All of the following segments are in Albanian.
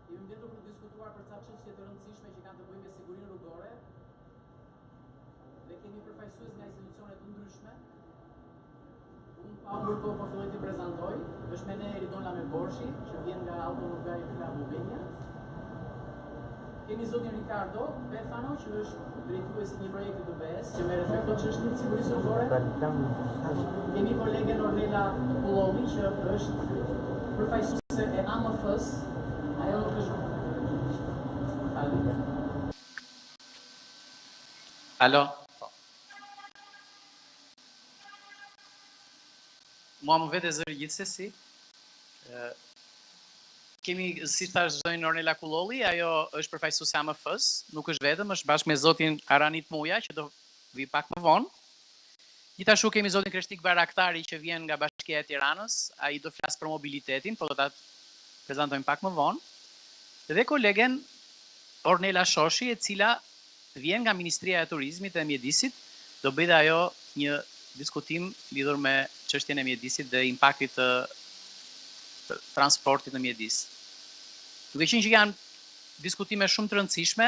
Jemi mbledhur për diskutuar për ca çështje të rëndësishme që kanë të bëjnë me sigurinë rrugore dhe kemi përfaqësues nga institucione të ndryshme. Unë pa humbur kohë po filloj t'i prezantoj. Është me ne Eridona me Borshi, që vjen nga Automotive nga Albania. Kemi zotin Ricardo Befano, që është drejtuesi një projekti të BE-s, që merret me këto çështje të sigurisë rrugore. Kemi kolegen Ornela Kullovi, që është përfaqësuese e AMF-s. Ajo nuk është. Alo. Mua më vete zëri gjithsesi. Kemi, si thash, zonjën Ornela Kullolli, ajo është përfaqësuese e AMF-s, nuk është vetëm, është bashkë me zotin Aranit Muja, që do vi pak më vonë. Gjithashtu kemi zotin Kreshtik Baraktari, që vjen nga Bashkia e Tiranës, ai do flas për mobilitetin, po do ta prezantojmë pak më vonë. Dhe kolegen Ornela Shoshi, e cila vjen nga Ministria e Turizmit dhe Mjedisit, do bëjë ajo një diskutim lidhur me çështjen e mjedisit dhe impaktit të transportit në mjedis. Duke qenë që janë diskutime shumë të rëndësishme,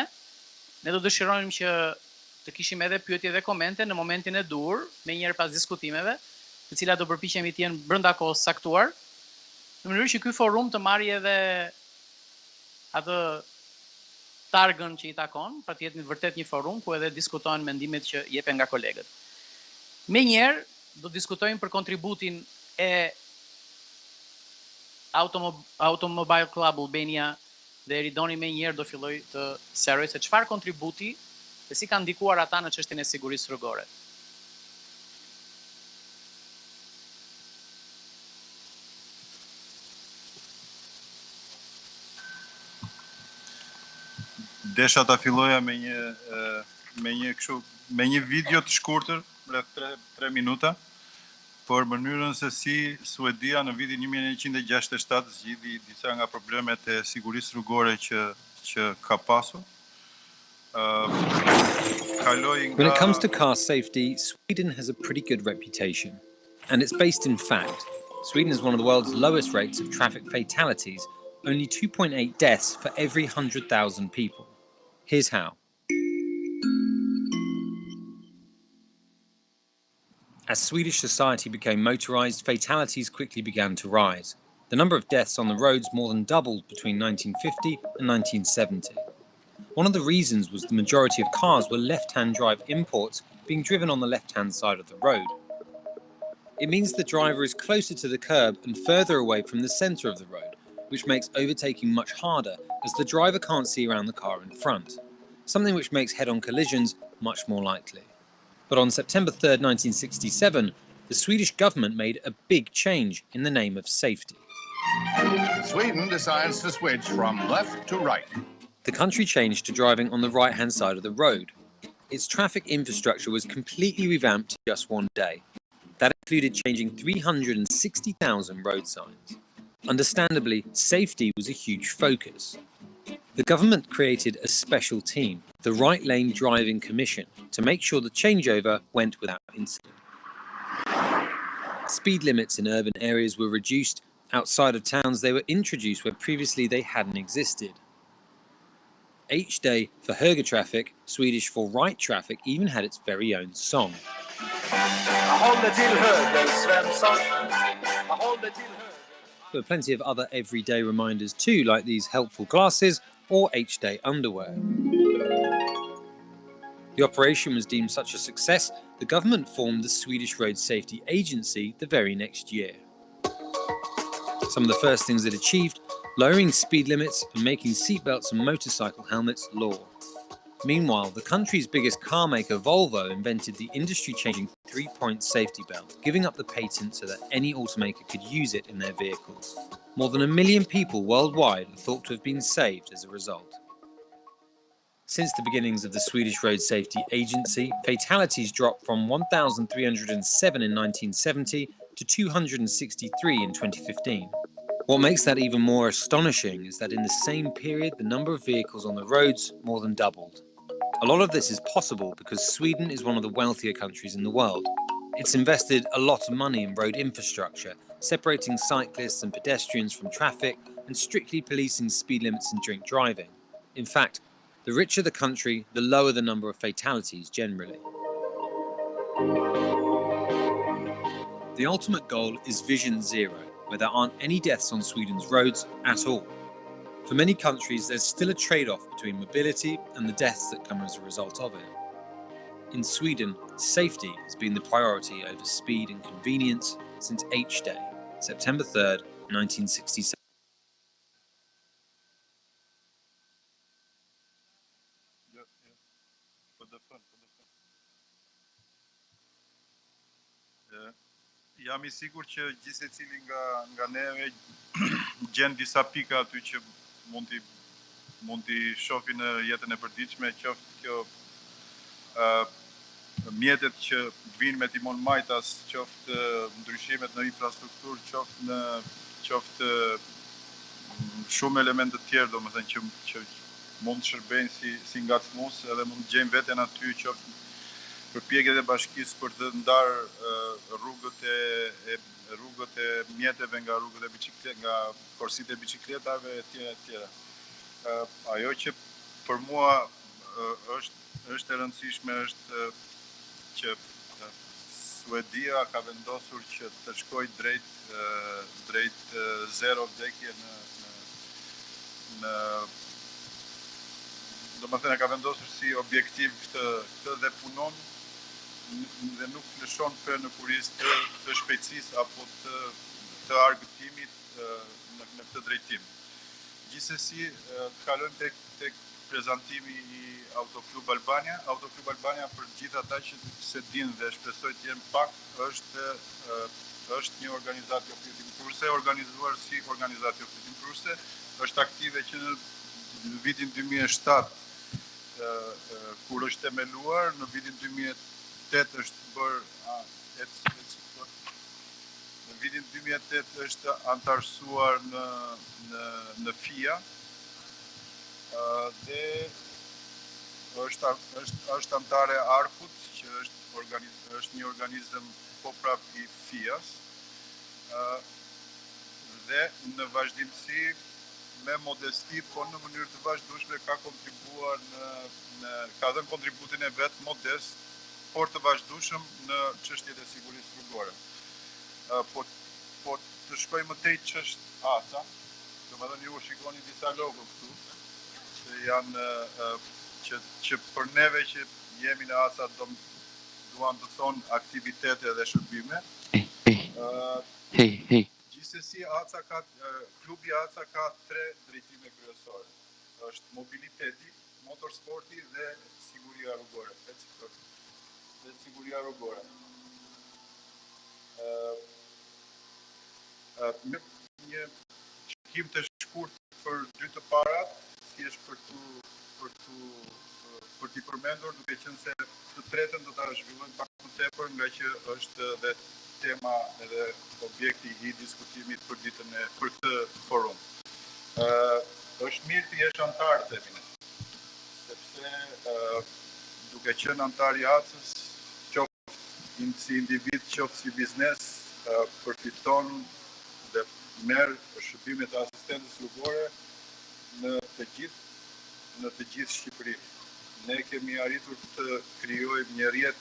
ne do dëshirojmë që të kishim edhe pyetje dhe komente në momentin e dur, me njëherë pas diskutimeve, të cilat do përpiqemi të jenë brenda kohës saktuar, në mënyrë që ky forum të marrë edhe atë targën që i takon, pra të jetë vërtet një forum ku edhe diskutohen mendimet që jepen nga kolegët. Menjëherë do diskutojmë për kontributin e Automotive Club Albania dhe Eridoni menjëherë do filloj të sqaroj se çfarë kontributi dhe si kanë ndikuar ata në çështjen e sigurisë rrugore. Desha ta filloja me një video të shkurtër, rreth 3 minuta, për mënyrën se si Suedia në vitin 1967 zgjidhi disa nga problemet e sigurisë rrugore që ka pasur. When it comes to car safety, Sweden has a pretty good reputation. And it's based in fact. Sweden is one of the world's lowest rates of traffic fatalities, only 2.8 deaths for every 100,000 people. Here's how. As Swedish society became motorized, fatalities quickly began to rise. The number of deaths on the roads more than doubled between 1950 and 1970. One of the reasons was the majority of cars were left-hand drive imports being driven on the left-hand side of the road. It means the driver is closer to the curb and further away from the centre of the road, which makes overtaking much harder as the driver can't see around the car in front, something which makes head-on collisions much more likely. But on September 3rd, 1967, the Swedish government made a big change in the name of safety. Sweden decides to switch from left to right. The country changed to driving on the right-hand side of the road. Its traffic infrastructure was completely revamped in just one day. That included changing 360,000 road signs. Understandably, safety was a huge focus. The government created a special team, the Right Lane Driving Commission, to make sure the changeover went without incident. Speed limits in urban areas were reduced. Outside of towns, they were introduced where previously they hadn't existed. H-Day for högertraffic, Swedish for right traffic, even had its very own song. There were plenty of other everyday reminders too, like these helpful glasses or H-Day underwear. The operation was deemed such a success, the government formed the Swedish Road Safety Agency the very next year. Some of the first things it achieved: lowering speed limits and making seatbelts and motorcycle helmets law. Meanwhile, the country's biggest car maker, Volvo, invented the industry-changing 3-point safety belt, giving up the patent so that any automaker could use it in their vehicles. More than 1 million people worldwide are thought to have been saved as a result. Since the beginnings of the Swedish Road Safety Agency, fatalities dropped from 1,307 in 1970 to 263 in 2015. What makes that even more astonishing is that in the same period, the number of vehicles on the roads more than doubled. A lot of this is possible because Sweden is one of the wealthier countries in the world. It's invested a lot of money in road infrastructure, separating cyclists and pedestrians from traffic and strictly policing speed limits and drink driving. In fact, the richer the country, the lower the number of fatalities generally. The ultimate goal is Vision Zero, where there aren't any deaths on Sweden's roads at all. For many countries, there's still a trade-off between mobility and the deaths that come as a result of it. In Sweden, safety has been the priority over speed and convenience since H-Day, September 3rd, 1967. Jam I sigur që gjithsecili nga neve gjen disa pika aty që mund t'i shohin në jetën e përditshme, qoftë kjo mjetet që vinë me timon majtas, qoftë ndryshimet në infrastrukturë, qoftë shumë elemente të tjerë, domethënë që mund të shërbejnë si ngacmues edhe mund të gjejnë veten aty, qoftë përpjekjet e bashkisë për të ndarë rrugët e mjeteve nga rrugët e bicikletave, nga korsitë e bicikletave etj. Ajo që për mua është e rëndësishme është që Suedia ka vendosur që të shkojë drejt zero vdekje domethënë ka vendosur si objektiv këtë dhe punon dhe nuk lëshon për në kurisë të shpejtësisë apo të argëtimit në këtë drejtim. Gjithsesi, kalojmë tek prezantimi I Autoklub Albania. Autoklub Albania, për gjithë ata që se dinë dhe shpresoj të jenë pak, është një organizatë jo fitimprurse, organizuar si organizatë jo fitimprurse, është aktive që në vitin 2007 kur është themeluar, në vitin 2008 është bërë në vitin 2008 është antarësuar në FIA dhe është antare Arkut, që është një organizëm po prap I FIA-s dhe në vazhdimsi me modesti, po në mënyrë të vazhdueshme ka kontribuar ka dhënë kontributin e vet modest, por të vazhdueshëm në çështjet e sigurisë rrugore. Po të shkoj më tej ç'është ACA, domethënë ju shikoni disa logo këtu, që janë që për neve që jemi në ACA duam të thonë aktivitete dhe shërbime. Hey. Gjithsesi, klubi ACA ka 3 drejtime kryesore. Është mobiliteti, motorsporti dhe siguria rrugore. Një shikim të shkurt për 2 të parat, thjesht për t'i përmendur, duke qenë se të tretën do ta zhvillojmë pak më tepër, nga që është dhe tema edhe objekti I diskutimit për këtë forum. Është mirë të jesh antar, themi ne, sepse duke qenë antar I ACA-s, qoftë si individ, qoftë si biznes, përfiton dhe merr shërbime të asistentës rrugore në të gjithë Shqipërinë. Ne kemi arritur të krijojmë një rrjet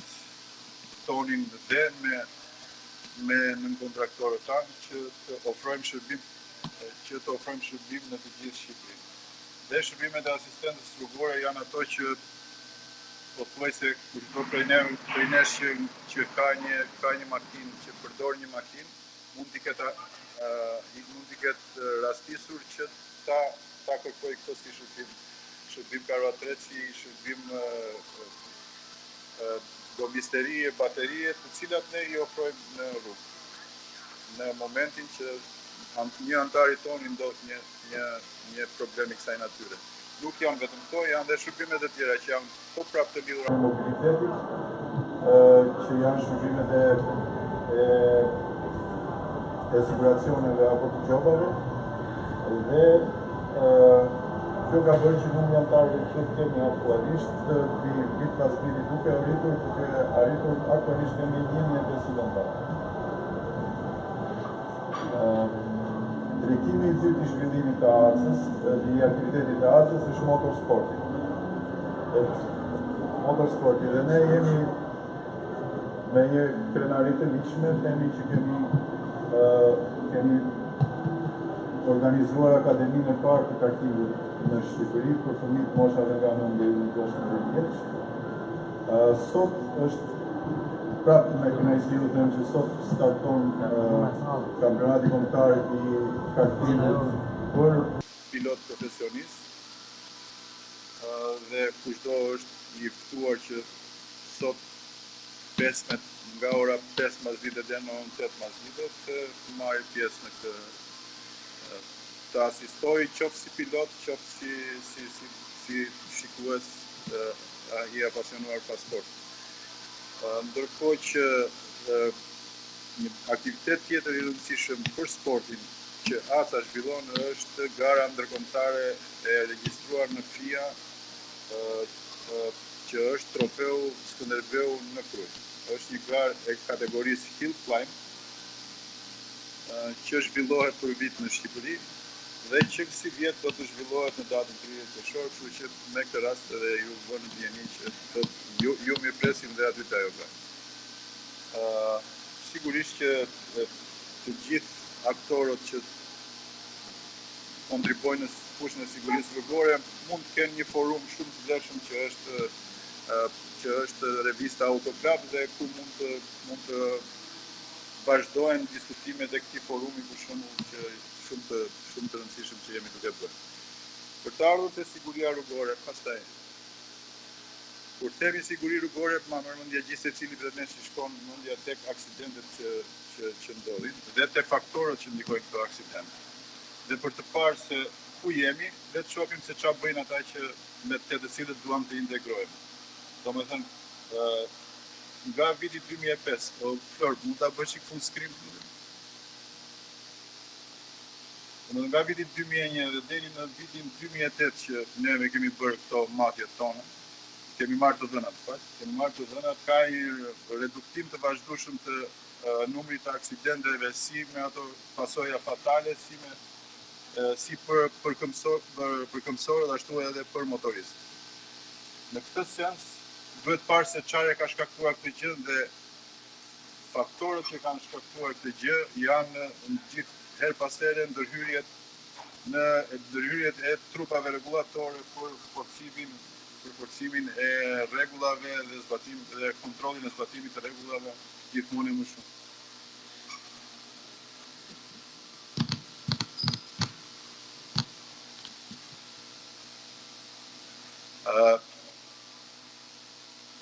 tonin dhe me nënkontraktorët tanë që të ofrojmë shërbim në të gjithë Shqipërinë. Dhe shërbimet e asistentës rrugore janë ato që pothuajse kur prej nesh që ka një makinë, që përdor një makinë, mund t'i ketë rastisur që ta kërkoj këtë si shërbim karotreci, shërbim gomisterie, baterie, të cilat ne I ofrojmë në rrugë. Në momentin që një antari toni ndodh një problem I kësaj natyre. Nuk janë vetëm këto, janë dhe shërbimet e tjera që janë po prapë të lidhura me mobilitetit, që janë shërbimet e siguracioneve apo të gjobave, dhe kjo ka bërë që numri antarëve që kemi aktualisht vit pas viti duke arritur aktualisht kemi 1500 antarë. Drejtimi I dytë I zhvillimit të ACE-s, I aktivitetit të ACE-s është motorsporti. Motorsporti dhe ne jemi me një krenari të ligjshme, themi që kemi organizuar akademinë e parë të kartingit në Shqipëri për fëmijët moshave nga 9 deri në 16 vjeç. Sot është prapë me kënaqësi ju them që sot starton kampionati kombëtar I kartingit për pilot profesionist dhe kushdo është I ftuar që sot 15 nga ora 15 deri në orën 18 të marrë pjesë në këtë të asistoj qoftë si pilot, qoftë si shikues I apasionuar pa sport. Ndërkohë që një aktivitet tjetër I rëndësishëm për sportin që ACA zhvillon është gara ndërkombëtare e regjistruar në FIA që është trofeu Skënderbeu në Krujë. Është një garë e kategorisë Hill Climb që zhvillohet për vit në Shqipëri dhe që kësi vjet do të zhvillohet në datën 30 qershor, kështu që me këtë rast edhe ju vënë ndjeni që ju mirëpresim dhe aty të ajo garë. Sigurisht që të gjithë aktorët që kontribojnë në fushën e sigurisë rrugore mund të kenë një forum shumë të vlefshëm që është revista Automotive dhe ku mund të vazhdojnë diskutimet e këtij forumi për shembull që shumë të rëndësishëm që jemi duke bërë. Për të ardhur te siguria rrugore, pastaj kur themi siguri rrugore, ma merr mendja gjithë secili prej nesh shkon mendja tek aksidentet që ndodhin dhe tek faktorët që ndikojnë këto aksidente. Dhe për të parë se ku jemi, le të shohim se çfarë bëjnë ata që me të cilët duam të integrohemi. Domethënë, nga viti 2005, Flor, mund ta bësh një full screen? Nga viti 2001 dhe deri në vitin 2008 që ne kemi bërë këto matjet tona, kemi marrë të dhënat, ka një reduktim të vazhdueshëm të numrit të aksidenteve si me ato pasoja fatale, si për këmbësorë dhe ashtu edhe për motoristë. Në këtë sens, duhet parë se çfarë ka shkaktuar këtë gjë dhe faktorët që kanë shkaktuar këtë gjë janë gjithë her pas here ndërhyrjet e trupave rregullatore për forcimin e rregullave dhe kontrollin e zbatimit të rregullave gjithmonë më shumë.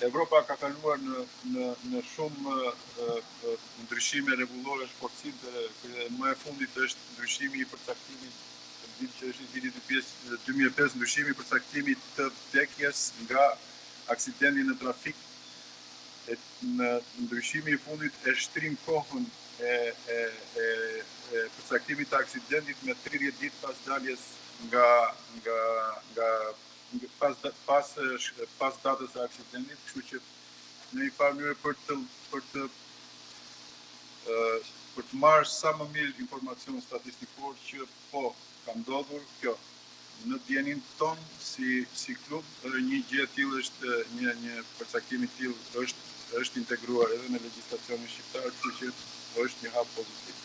Evropa ka kaluar në shumë ndryshime rregullore shportive dhe më e fundit është ndryshimi I përcaktimit që është I vitit 2005, ndryshimi I përcaktimit të vdekjes nga aksidenti në trafik. Në ndryshimi I fundit e shtrim kohën e përcaktimit të aksidentit me 30 ditë pas daljes pas datës së aksidentit, kështu që në një farë mënyrë për të marrë sa më mirë informacion statistikor që po ka ndodhur kjo. Në dijenin ton si klub, një gjë e tillë është një përcaktim I tillë është integruar edhe në legjislacionin shqiptar, kështu që është një hap pozitiv.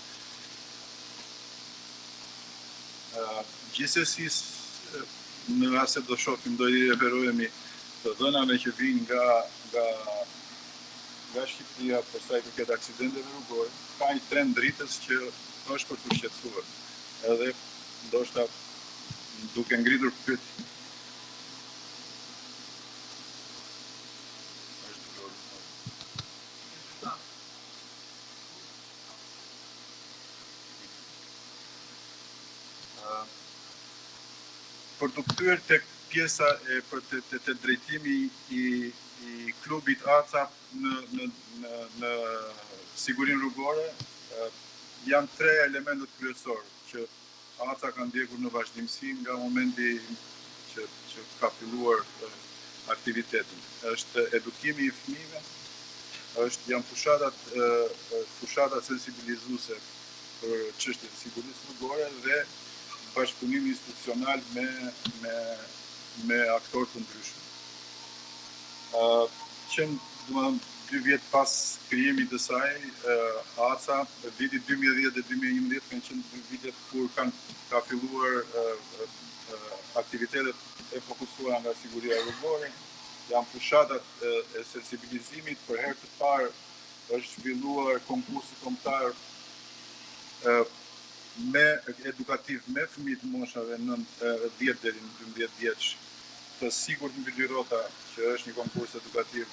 Gjithsesi, në rast se do shohim, do I referohemi të dhënave që vijnë nga Shqipëria për sa I përket aksidenteve rrugore, ka një trend dritës që është për të shqetësuar. Edhe ndoshta duke ngritur pyetje. Për të kthyer tek pjesa të drejtimi I klubit ACA në sigurinë rrugore, janë 3 elementet kryesorë që ACA ka ndjekur në vazhdimsi nga momenti që ka filluar aktivitetin. Është edukimi I fëmijëve, janë fushatat sensibilizuese për çështjet e sigurisë rrugore dhe bashkëpunimi institucional me aktorë të ndryshëm. Qenë, domethënë, 2 vjet pas krijimit të saj, ACA, viti 2010 dhe 2011 kanë qenë 2 vitet kur ka filluar aktivitetet e fokusuara nga siguria rrugore, janë fushatat e sensibilizimit. Për herë të parë është zhvilluar konkursi kombëtar edukativ me fëmijë të moshave 10 deri në 12 vjeç, të sigurt mbi dy rrota, që është një konkurs edukativ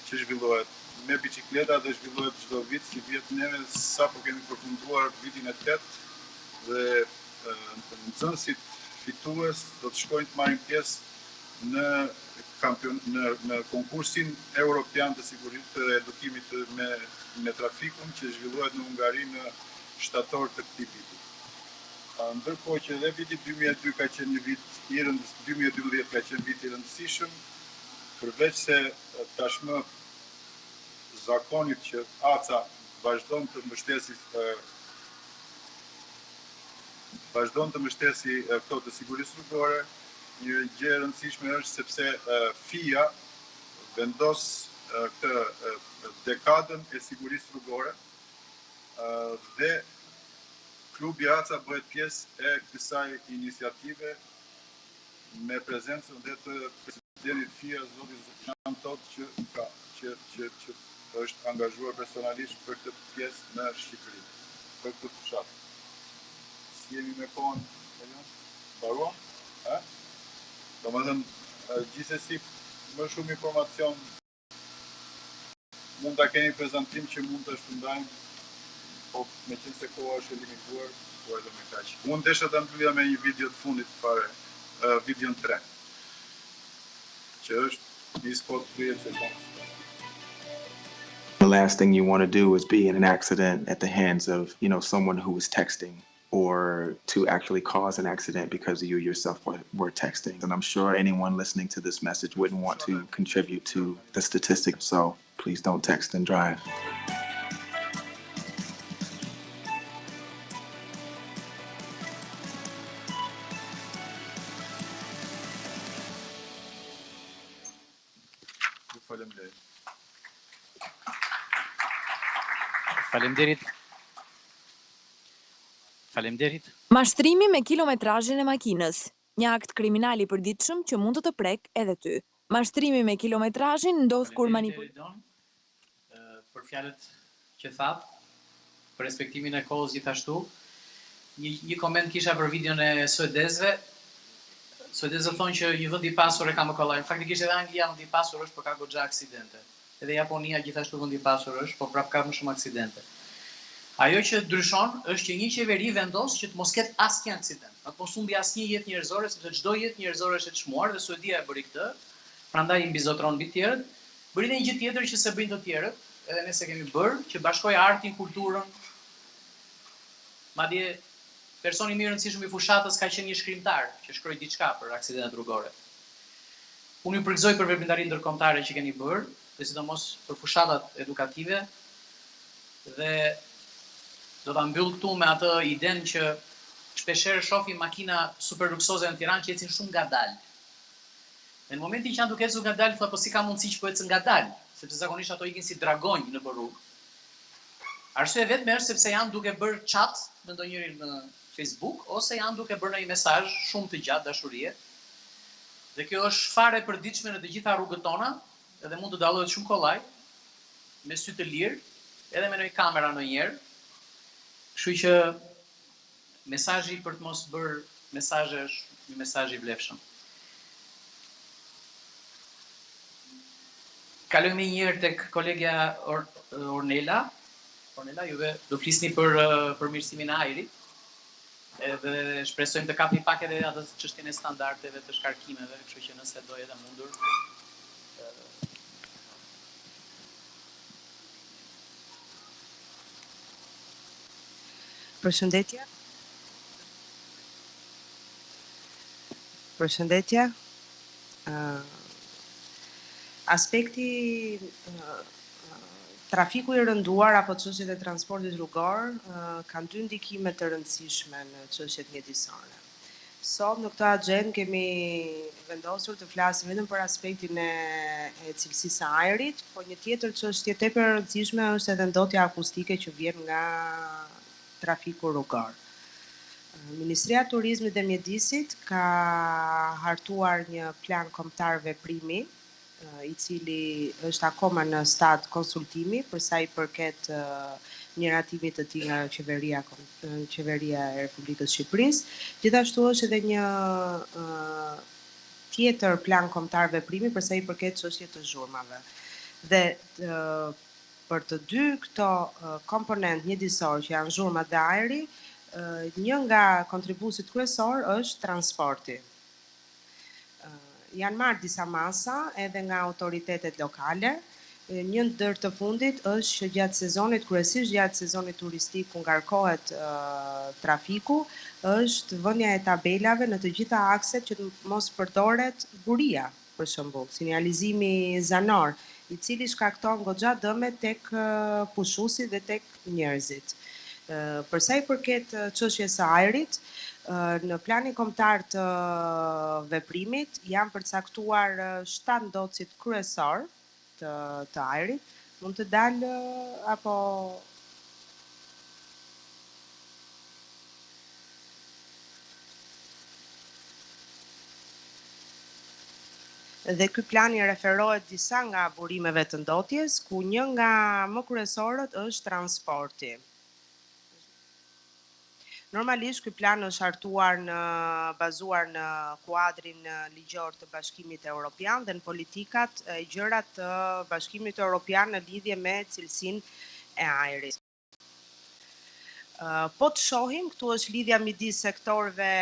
që zhvillohet me bicikleta dhe zhvillohet çdo vit, si vjet neve sapo kemi përfunduar vitin e 8 dhe nxënësit fitues do të shkojnë të marrin pjesë në konkursin europian të sigurisë të edukimit me trafikun që zhvillohet në Hungari në shtator të këtij viti. Ndërkohë që edhe viti 2012 ka qenë një vit i rëndësishëm, 2012 ka qenë vit i rëndësishëm, përveç se tashmë zakonit që ACA vazhdon të mbështesi këto të sigurisë rrugore. Një gjë e rëndësishme është sepse FIA vendos këtë dekadën e sigurisë rrugore dhe klubi ACA bëhet pjesë e kësaj iniciative me prezencën dhe të presidentit FIA, zoti Zotran Tot, që është angazhuar personalisht për këtë pjesë në Shqipëri, për këtë fushat. Si jemi me kohën, mbaruam? Domethënë, gjithsesi, më shumë informacion mund ta keni prezantim që mund të shpërndajmë, po meqense koha është e limituar, po edhe me kaq. Unë desha ta mbyllja me një video të fundit fare, videon 3, që është një spot 30 sekondë. The last thing you want to do is be in an accident at the hands of, someone who is texting, or to actually cause an accident because you yourself were texting. And I'm sure anyone listening to this message wouldn't want to contribute to the statistics. So please don't text and drive. Faleminderit. Mashtrimi me kilometrazhin e makinës, një akt kriminal i përditshëm që mund të prek edhe ty. Mashtrimi me kilometrazhin ndodh kur për fjalët që thatë, për respektimin e kohës gjithashtu. Një koment kisha për videon e suedezëve. Suedezët thonë që një vend i pasur e ka më kollaj. Faktikisht edhe Anglia vend i pasur është, por ka goxha aksidente. Edhe Japonia gjithashtu vend i pasur është, por prap ka më shumë aksidente. Ajo që ndryshon është që një qeveri vendos që të mos ketë asnjë aksident. Atë mos humbi asnjë jetë njerëzore, sepse çdo jetë njerëzore është e çmuar dhe Suedia e bëri këtë. Prandaj i mbizotron mbi të tjerët. Bëri një gjë tjetër që se bëjnë të tjerët, edhe nëse kemi bërë, që bashkoi artin, kulturën. Madje personi më i rëndësishëm i fushatës ka qenë një shkrimtar që shkroi diçka për aksidentet rrugore. Unë ju përgëzoj për veprimtarinë ndërkombëtare që keni bërë, dhe sidomos për fushatat edukative, dhe do ta mbyll këtu me atë idenë që shpeshherë shohim makina super luksoze në Tiranë që ecin shumë ngadalë. Në momentin që janë duke ecur ngadalë, thotë po si ka mundësi që po ecën ngadalë, sepse zakonisht ato ikin si dragonj në rrugë. Arsye vetme është sepse janë duke bërë chat me ndonjërin në Facebook ose janë duke bërë një mesazh shumë të gjatë dashurie. Dhe kjo është fare e përditshme në të gjitha rrugët tona, edhe mund të dallohet shumë kollaj me sy të lirë, edhe me një kamera ndonjëherë. Kështu që mesazhi për të mos bërë mesazhe është një mesazh i vlefshëm. Kalojmë një herë tek kolegja Ornela. Ornela, juve do flisni për përmirësimin e ajrit. Edhe shpresojmë të kapni pak edhe atë çështjen e standardeve të shkarkimeve, kështu që nëse do jetë mundur. Përshëndetje. Përshëndetje. Aspekti Trafiku i rënduar apo çështjet e transportit rrugor kanë dy ndikime të rëndësishme në çështjet mjedisore. Sot në këtë agjendë kemi vendosur të flasim vetëm për aspektin e cilësisë së ajrit, por një tjetër çështje tepër e rëndësishme është edhe ndotja akustike që vjen nga trafiku rrugor. Ministria e Turizmit dhe Mjedisit ka hartuar një plan kombëtar veprimi, i cili është akoma në stad konsultimi për sa i përket miratimit të tij nga Qeveria e Republikës Shqipërisë. Gjithashtu është edhe një tjetër plan kombëtar veprimi për sa i përket çështjes të zhurmave. Dhe për të dy këto komponent mjedisor që janë zhurmat dhe ajri, një nga kontribuesit kryesor është transporti. Janë marrë disa masa edhe nga autoritetet lokale. Një ndër të fundit është që gjatë sezonit, kryesisht gjatë sezonit turistik ku ngarkohet trafiku, është vënia e tabelave në të gjitha akset që mos përdoret buria, për shembull, sinjalizimi zanor, i cili shkakton goxha dëme tek pushuesit dhe tek njerëzit. Për sa i përket çështjes së ajrit, në planin kombëtar të veprimit janë përcaktuar 7 ndocit kryesor të ajrit. Mund të dalë apo dhe ky plan i referohet disa nga burimeve të ndotjes, ku një nga më kryesorët është transporti. Normalisht ky plan është hartuar bazuar në kuadrin ligjor të Bashkimit Evropian dhe në politikat e gjëra të Bashkimit Evropian në lidhje me cilësinë e ajrit. Po të shohim, këtu është lidhja midis sektorëve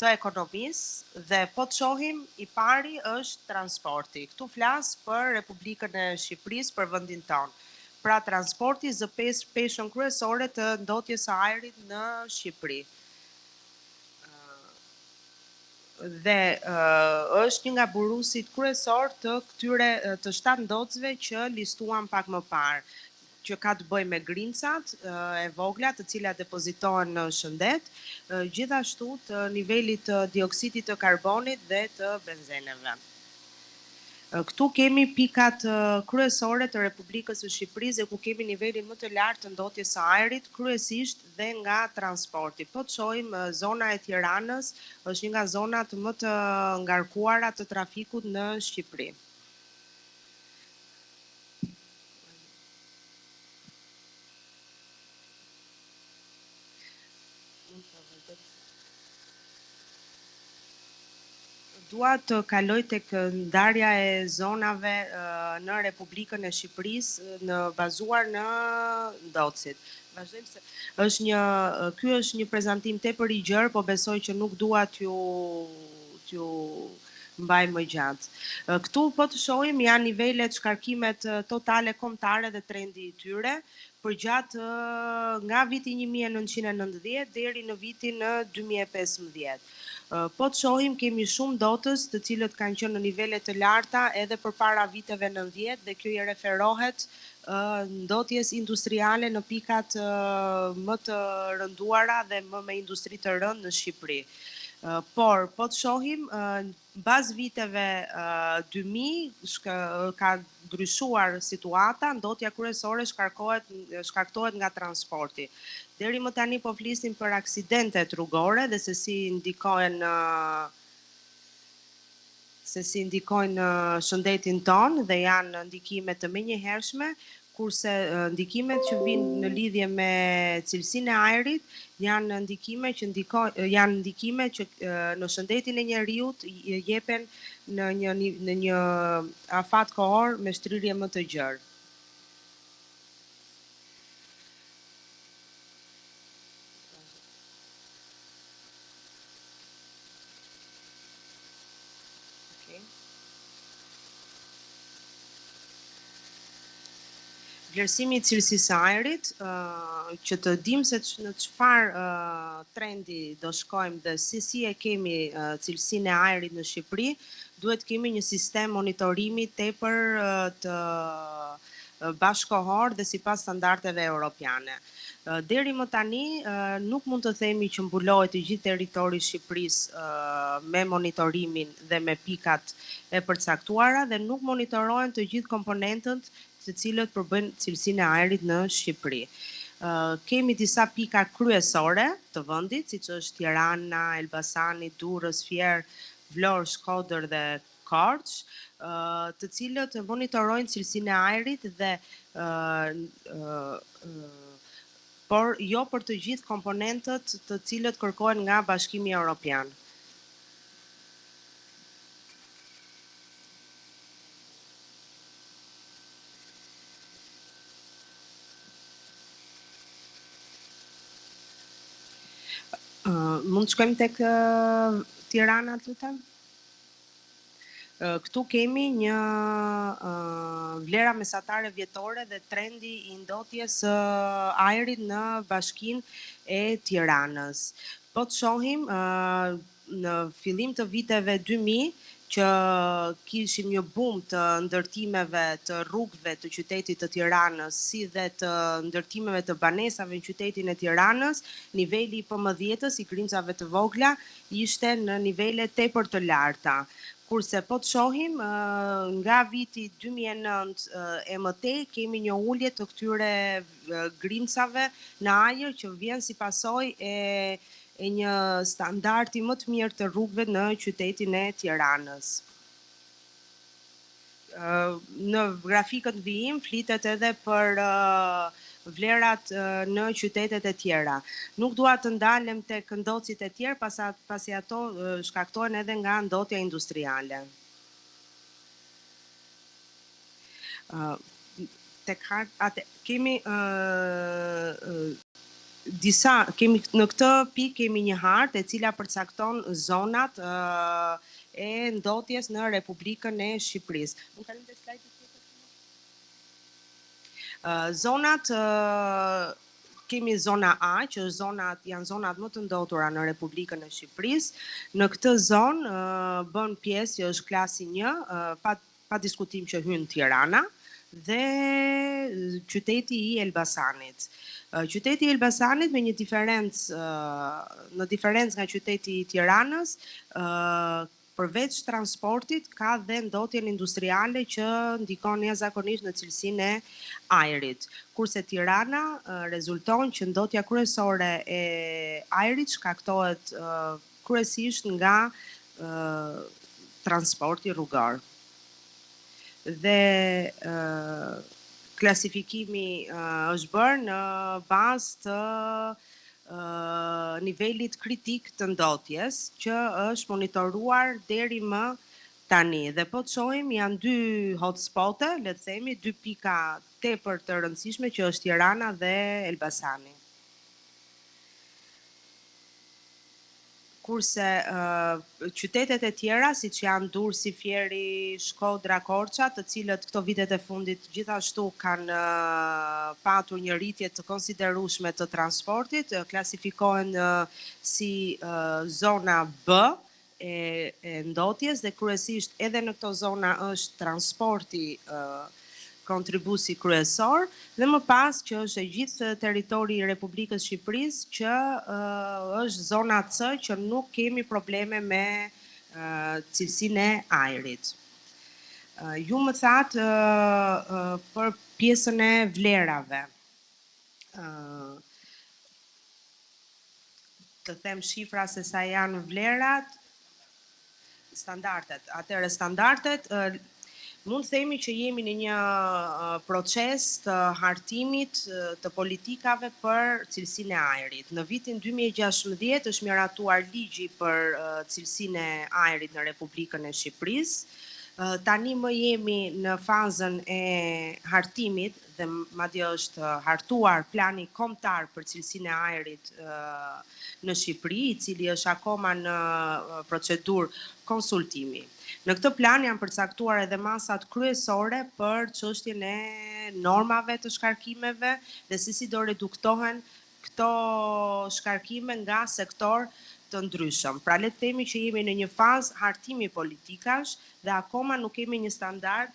të ekonomisë dhe po të shohim, i pari është transporti. Këtu flas për Republikën e Shqipërisë, për vendin tonë. Pra transporti zë peshën kryesore të ndotjes së ajrit në Shqipëri. Dhe është një nga burusit kryesor të këtyre të 7 ndocëve që listuam pak më parë, që ka të bëjë me grincat e vogla, të cilat depozitohen në shëndet, gjithashtu të nivelit të dioksidit të karbonit dhe të benzeneve. Këtu kemi pikat kryesore të Republikës së Shqipërisë, ku kemi nivelin më të lartë të ndotjes së ajrit, kryesisht dhe nga transporti. Po të shohim, zona e Tiranës është një nga zonat më të ngarkuara të trafikut në Shqipëri. Dua të kaloj tek ndarja e zonave në Republikën e Shqipërisë në bazuar në ndocit. Vazhdojmë se ky është një prezantim tepër i gjerë, po besoj që nuk dua t'ju mbaj më gjatë. Këtu po të shohim janë nivelet shkarkimet totale kombëtare dhe trendi i tyre përgjatë nga viti 1990 deri në vitin 2015. Po të shohim kemi shumë ndotës të cilët kanë qenë në nivele të larta edhe përpara viteve 90 dhe kjo i referohet ndotjes industriale në pikat më të rënduara dhe më me industri të rëndë në Shqipëri. Por, po të shohim, baz viteve 2000 ka ndryshuar situata, ndotja kryesore shkaktohet nga transporti. Deri më tani po flisim për aksidentet rrugore dhe se si ndikojnë shëndetin ton dhe janë ndikime të menjëhershme, kurse ndikimet që vinë në lidhje me cilësinë e ajrit janë ndikime që në shëndetin e njeriut jepen në një afat kohor me shtrirje më të gjerë. Vlerësimi i cilësisë së ajrit, që të dimë se në çfarë trendi do shkojmë dhe si e kemi cilësinë e ajrit në Shqipëri, duhet kemi një sistem monitorimi tepër të bashkohor dhe sipas standardeve europiane. Deri më tani nuk mund të themi që mbulohet i gjithë territori i Shqipërisë me monitorimin dhe me pikat e përcaktuara dhe nuk monitorohen të gjithë komponentët të cilët përbëjnë cilësinë e ajrit në Shqipëri. Kemi disa pika kryesore të vendit, siç është Tirana, Elbasani, Durrës, Fier, Vlorë, Shkodër dhe Korçë, të cilët monitorojnë cilësinë e ajrit dhe por jo për të gjithë komponentët të cilët kërkohen nga Bashkimi Evropian. Mund të shkojmë tek Tirana, lutem? Këtu kemi një vlera mesatare vjetore dhe trendi i ndotjes së ajrit në bashkinë e Tiranës. Po të shohim në fillim të viteve 2000 që kishim një boom të ndërtimeve të rrugëve të qytetit të Tiranës, si dhe të ndërtimeve të banesave në qytetin e Tiranës, niveli i PMDH-s, i grimcave të vogla, ishte në nivele tepër të larta. Kurse po të shohim, nga viti 2009 e mëtej, kemi një ulje të këtyre grimcave në ajër që vjen si pasojë e një standardi më të mirë të rrugëve në qytetin e Tiranës. Në grafikën vijim flitet edhe për vlerat në qytetet e tjera. Nuk dua të ndalem tek ndocit e tjerë, pasi ato shkaktohen edhe nga ndotja industriale. Kemi në këtë pikë kemi një hartë e cila përcakton zonat e ndotjes në Republikën e Shqipërisë. Mund kalim te slajdi tjetër? Zonat kemi zona A, që janë zonat më të ndotura në Republikën e Shqipërisë. Në këtë zonë bën pjesë që është klasi 1, pa diskutim që hyn Tirana dhe qyteti i Elbasanit. Qyteti i Elbasanit me një diferencë nga qyteti i Tiranës, përveç transportit ka dhe ndotjen industriale që ndikon jashtëzakonisht në cilësinë e ajrit. Kurse Tirana rezulton që ndotja kryesore e ajrit shkaktohet kryesisht nga transporti rrugor. Dhe klasifikimi është bërë në bazë të nivelit kritik të ndotjes, që është monitoruar deri më tani. Dhe po të shohim janë dy hotspote, le të themi, dy pika tepër të rëndësishme që është Tirana dhe Elbasani. Kurse qytetet e tjera, siç janë Durrësi, Fieri, Shkodra, Korça, të cilët këto vitet e fundit gjithashtu kanë patur një rritje të konsiderueshme të transportit, klasifikohen si zona B e ndotjes dhe kryesisht edhe në këto zona është transporti kontribuesi kryesor dhe më pas që është e gjithë territori i Republikës Shqipërisë që është zona C që nuk kemi probleme me cilësinë e ajrit. Ju më thatë për pjesën e vlerave. Të them shifra se sa janë vlerat, standardet. Atëherë standardet mund të themi që jemi në një proces të hartimit të politikave për cilësinë e ajrit. Në vitin 2016 është miratuar ligji për cilësinë e ajrit në Republikën e Shqipërisë. Tani më jemi në fazën e hartimit dhe madje është hartuar plani kombëtar për cilësinë e ajrit në Shqipëri, i cili është akoma në procedurë konsultimi. Në këtë plan janë përcaktuar edhe masat kryesore për çështjen e normave të shkarkimeve dhe si do reduktohen këto shkarkime nga sektor të ndryshëm. Pra le të themi që jemi në një fazë hartimi politikash dhe akoma nuk kemi një standard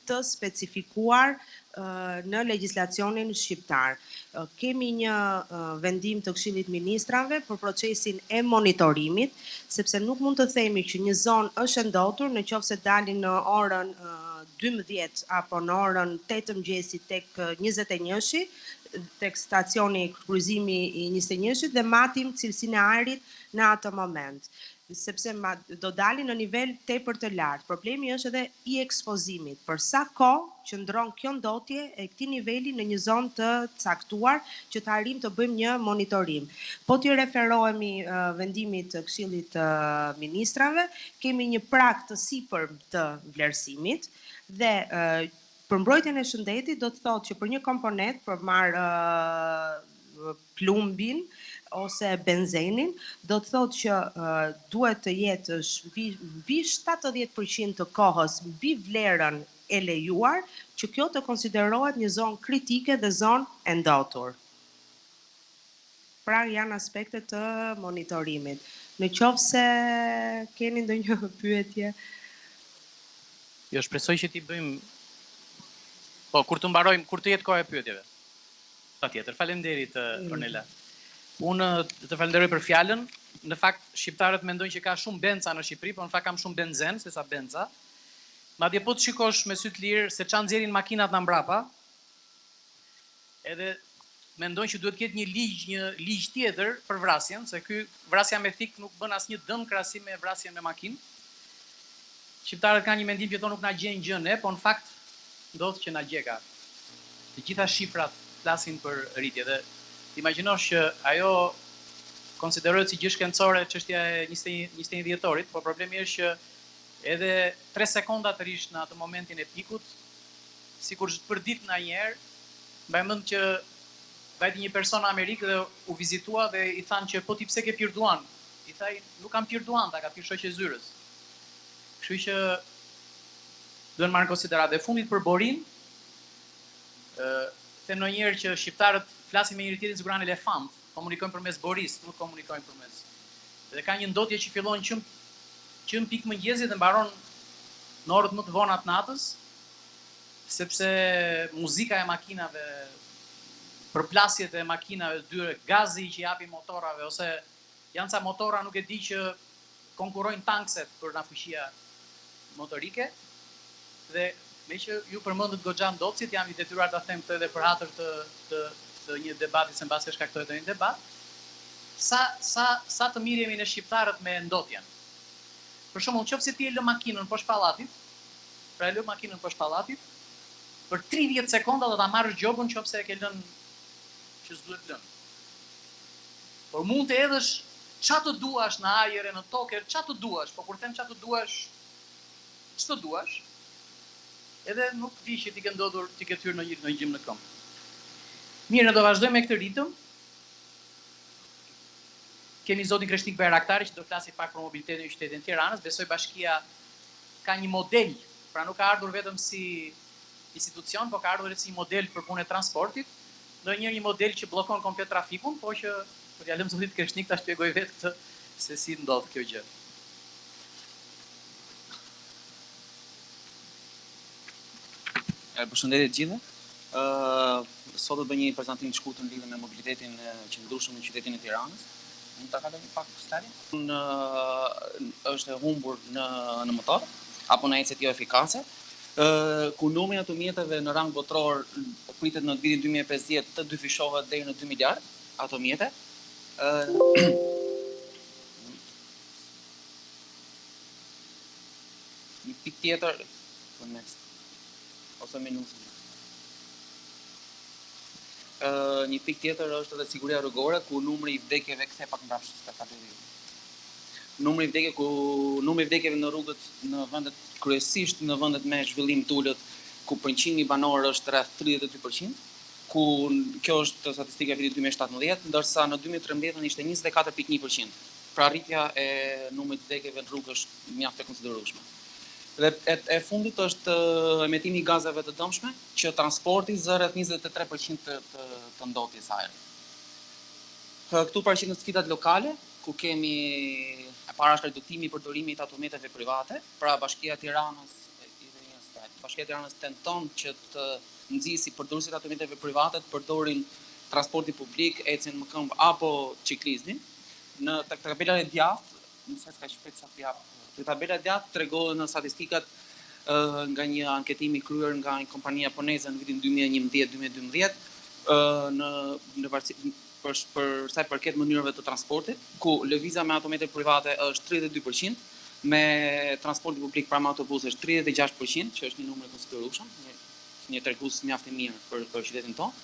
të specifikuar në legjislacionin shqiptar. Kemi një vendim të Këshillit Ministrave për procesin e monitorimit, sepse nuk mund të themi që një zonë është e ndotur në qoftë se dalin në orën 12 apo në orën 8 mëngjesit tek 21-shi, tek stacioni kryqëzimi i 21-shit dhe matim cilësinë e ajrit në atë moment, sepse do dalin në nivel tepër të lartë. Problemi është edhe i ekspozimit. Për sa kohë qëndron kjo ndotje e këtij niveli në një zonë të caktuar që të arrijmë të bëjmë një monitorim. Po t'i referohemi vendimit të Këshillit të Ministrave, kemi një prag të sipërm të vlerësimit dhe për mbrojtjen e shëndetit do të thotë që për një komponent për marr plumbin ose benzenin, do të thotë që duhet të jetë mbi 70% të kohës mbi vlerën e lejuar, që kjo të konsiderohet një zonë kritike dhe zonë e ndotur. Pra janë aspektet të monitorimit. Në qoftë se keni ndonjë pyetje. Jo, shpresoj që t'i bëjmë. Po, kur të mbarojmë, kur të jetë kohë e pyetjeve. Patjetër, faleminderit Ornela. Unë të falenderoj për fjalën. Në fakt, shqiptarët mendojnë që ka shumë benca në Shqipëri, por në fakt kam shumë benzen sesa benca. Madje po të shikosh me sy të lirë se çan nxjerrin makinat nga mbrapa, edhe mendojnë që duhet të ketë një ligj tjetër për vrasjen, se ky vrasja me thik nuk bën asnjë dëm krahasim me vrasjen me makinë. Shqiptarët kanë një mendim që thonë nuk na gjejnë gjë ne, po në fakt ndodh që na gjeka. Të gjitha shifrat flasin për rritje dhe imagjinosh që ajo konsiderohet si gjë shkencore çështja e 21 dhjetorit, por problemi është që edhe 3 sekonda të rish në atë momentin e pikut, sikur të përdit nga njerë, mbaj mend që vajti një person në Amerikë dhe u vizitua dhe i thanë që po ti pse ke pirë duan? I thaj, nuk kam pirë duan, ta ka pirë shoqe zyrës. Kështu që duhen marrë në konsideratë. Dhe fundit për Borin, them ndonjëherë që shqiptarët flasin me njëri tjetrin sikur janë elefant, komunikojnë përmes boris, nuk komunikojnë përmes. Dhe ka një ndotje që fillon që në pikë mëngjesit dhe mbaron në orët më të vona të natës, sepse muzika e makinave, përplasjet e makinave dyre, gazi që japi motorave, ose janë ca motora nuk e di që konkurrojnë tankset për nga fuqia motorike, dhe me që ju përmendët goxha ndotësit, jam i detyruar ta them këtë edhe për hatër të një debati, se mbasi shkaktohet një debat, sa të mirë jemi në shqiptarët me ndotjen. Për shembull, nëse ti e lë makinën poshtë pallatit, pra e lë makinën poshtë pallatit, për 30 sekonda do ta marrësh gjobën nëse e ke lënë që s'duhet lënë. Por mund të hedhësh çfarë të duash në ajër e në tokë, çfarë të duash, po kur them çfarë të duash, ç'të duash, edhe nuk di që ti ke ndodhur, ti ke thyrë në një gjim në këmbë. Mirë, ne do vazhdojmë me këtë ritëm. Kemi zotin Kreshtik Bajraktari që do flasi pak për mobilitetin në qytetin e Tiranës. Besoj bashkia ka një model, pra nuk ka ardhur vetëm si institucion, po ka ardhur si një model për punën e transportit, ndonjëherë një model që bllokon komplet trafikun, po që për t'ia lëmë zotit Kreshtik ta shpjegoj vetë këtë se si ndodh kjo gjë. Përshëndetje të gjithëve. Sot do bëj një prezantim të shkurtër lidhur me mobilitetin që ndryshëm në qytetin e Tiranës. Mund ta kalojmë pak stadin. Është e humbur në motor apo në ecje jo efikase. Ku numri i automjeteve në rang botror pritet në vitin 2050 të dyfishohet deri në 2 miliard automjete. Një pikë tjetër ose minutë. Një pikë tjetër është edhe siguria rrugore, ku numri i vdekjeve kthe pak mbrapsht ka kategori. Numri i vdekjeve në rrugët në vendet kryesisht në vendet me zhvillim të ulët, ku për 100.000 banor është rreth 32%, ku kjo është statistika e vitit 2017, ndërsa në 2013 ishte 24.1%. Pra rritja e numrit të vdekjeve në rrugë është mjaft e konsiderueshme. Dhe e fundit është emetimi i gazeve të dëmshme, që transporti zë rreth 23% të ndotjes ajrit. Këtu paraqiten sfidat lokale, ku kemi para është redukimi i përdorimit të automjeteve private, pra Bashkia e Tiranës Bashkia e Tiranës tenton që të nxjisë përdoruesit e automobileve private të përdorin transportin publik, ecjen më këmbë apo ciklizmin. Në tabelat e djathtë, nëse ka shpejt sa të jap. Në tabelat e djathtë tregohen statistikat nga një anketimi kryer nga një kompani japoneze në vitin 2011-2012 për sa i përket mënyrave të transportit, ku lëvizja me automete private është 32%, me transporti publik pranë autobus është 36%, që është një numër konsiderueshëm, një tregues mjaft i mirë për qytetin tonë.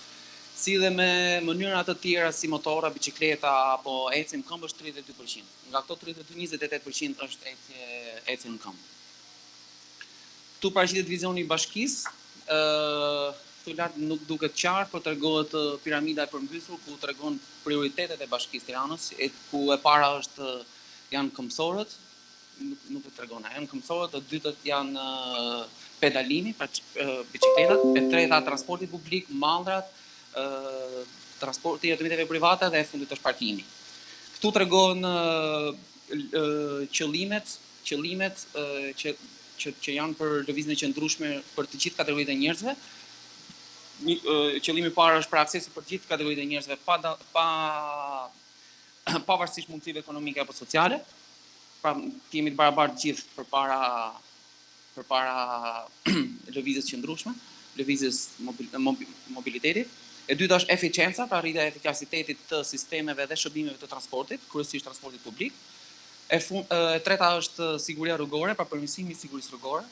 Si dhe me mënyra të tjera si motora, bicikleta apo ecje në këmbë është 32%. Nga këto 32, 28% është ecje në këmbë. Këtu paraqitet vizioni i bashkisë, këtu lart nuk duket qartë, por tregohet piramida e përmbysur ku tregon prioritetet e bashkisë Tiranës, ku e para janë këmbësorët, nuk e tregon, janë këmbësorët, e dytët janë pedalimi, bicikletat, e treta transporti publik, mallrat, transporti i automobileve private dhe e fundit është parkimi. Këtu tregon qëllimet që janë për lëvizjen e qëndrueshme për të gjithë kategoritë e njerëzve. Qëllimi i parë është për aksesi për të gjithë kategoritë e njerëzve pavarësisht mundësive ekonomike apo sociale. Pra, të jemi të barabartë gjithë përpara lëvizjes qëndrueshme, lëvizjes mobilitetit. E dyta është eficienca, pra rritja e efikasitetit të sistemeve dhe shërbimeve të transportit, kryesisht transportit publik. E treta është siguria rrugore, pra përmirësimi i sigurisë rrugore,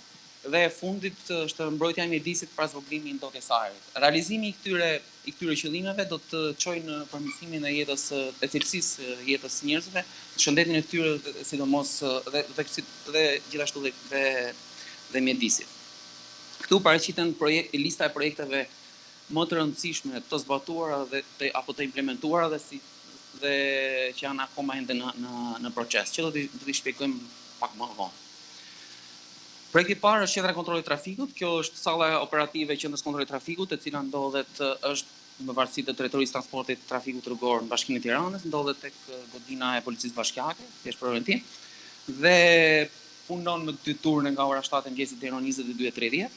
dhe e fundit është mbrojtja e mjedisit pra zvogëlimi i ndotjes së ajrit. Realizimi i këtyre qëllimeve do të çojë në përmirësimin e jetës, e cilësisë jetës së njerëzve, shëndetin e tyre, sidomos dhe gjithashtu dhe mjedisit. Këtu paraqiten lista e projekteve më të rëndësishme të zbatuara apo të implementuara dhe që janë akoma ende në proces, që do t'i shpjegojmë pak më vonë. Projekti i parë është qendra e kontrollit të trafikut. Kjo është salla operative e qendrës kontrollit të trafikut, e cila është në varësi të drejtorisë transportit të trafikut rrugor në Bashkinë e Tiranës, ndodhet tek godina e policisë bashkiake, thjesht për orientim, dhe punon me 2 turne nga ora 7 e mëngjesit deri në 22:30.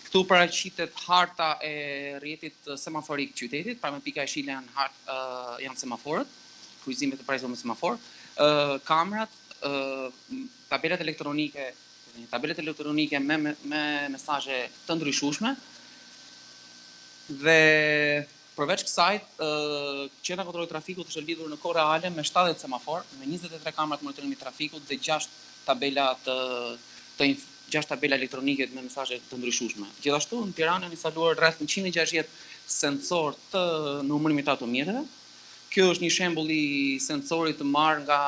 Këtu paraqitet harta e rrjetit semaforik të qytetit, pra me pika e shile janë semaforët, kryqëzimet e parajsur me semafor, kamerat, tabelat elektronike me mesazhe të ndryshueshme dhe përveç kësaj, qendra e kontrollit të trafikut është lidhur në kohë reale me 70 semafor, me 23 kamera të monitorimit të trafikut dhe 6 tabela elektronike me mesazhe të ndryshueshme. Gjithashtu në Tiranë janë instaluar rreth 160 sensor të numërimit të automjeteve. Kjo është një shembull i sensorit të marrë nga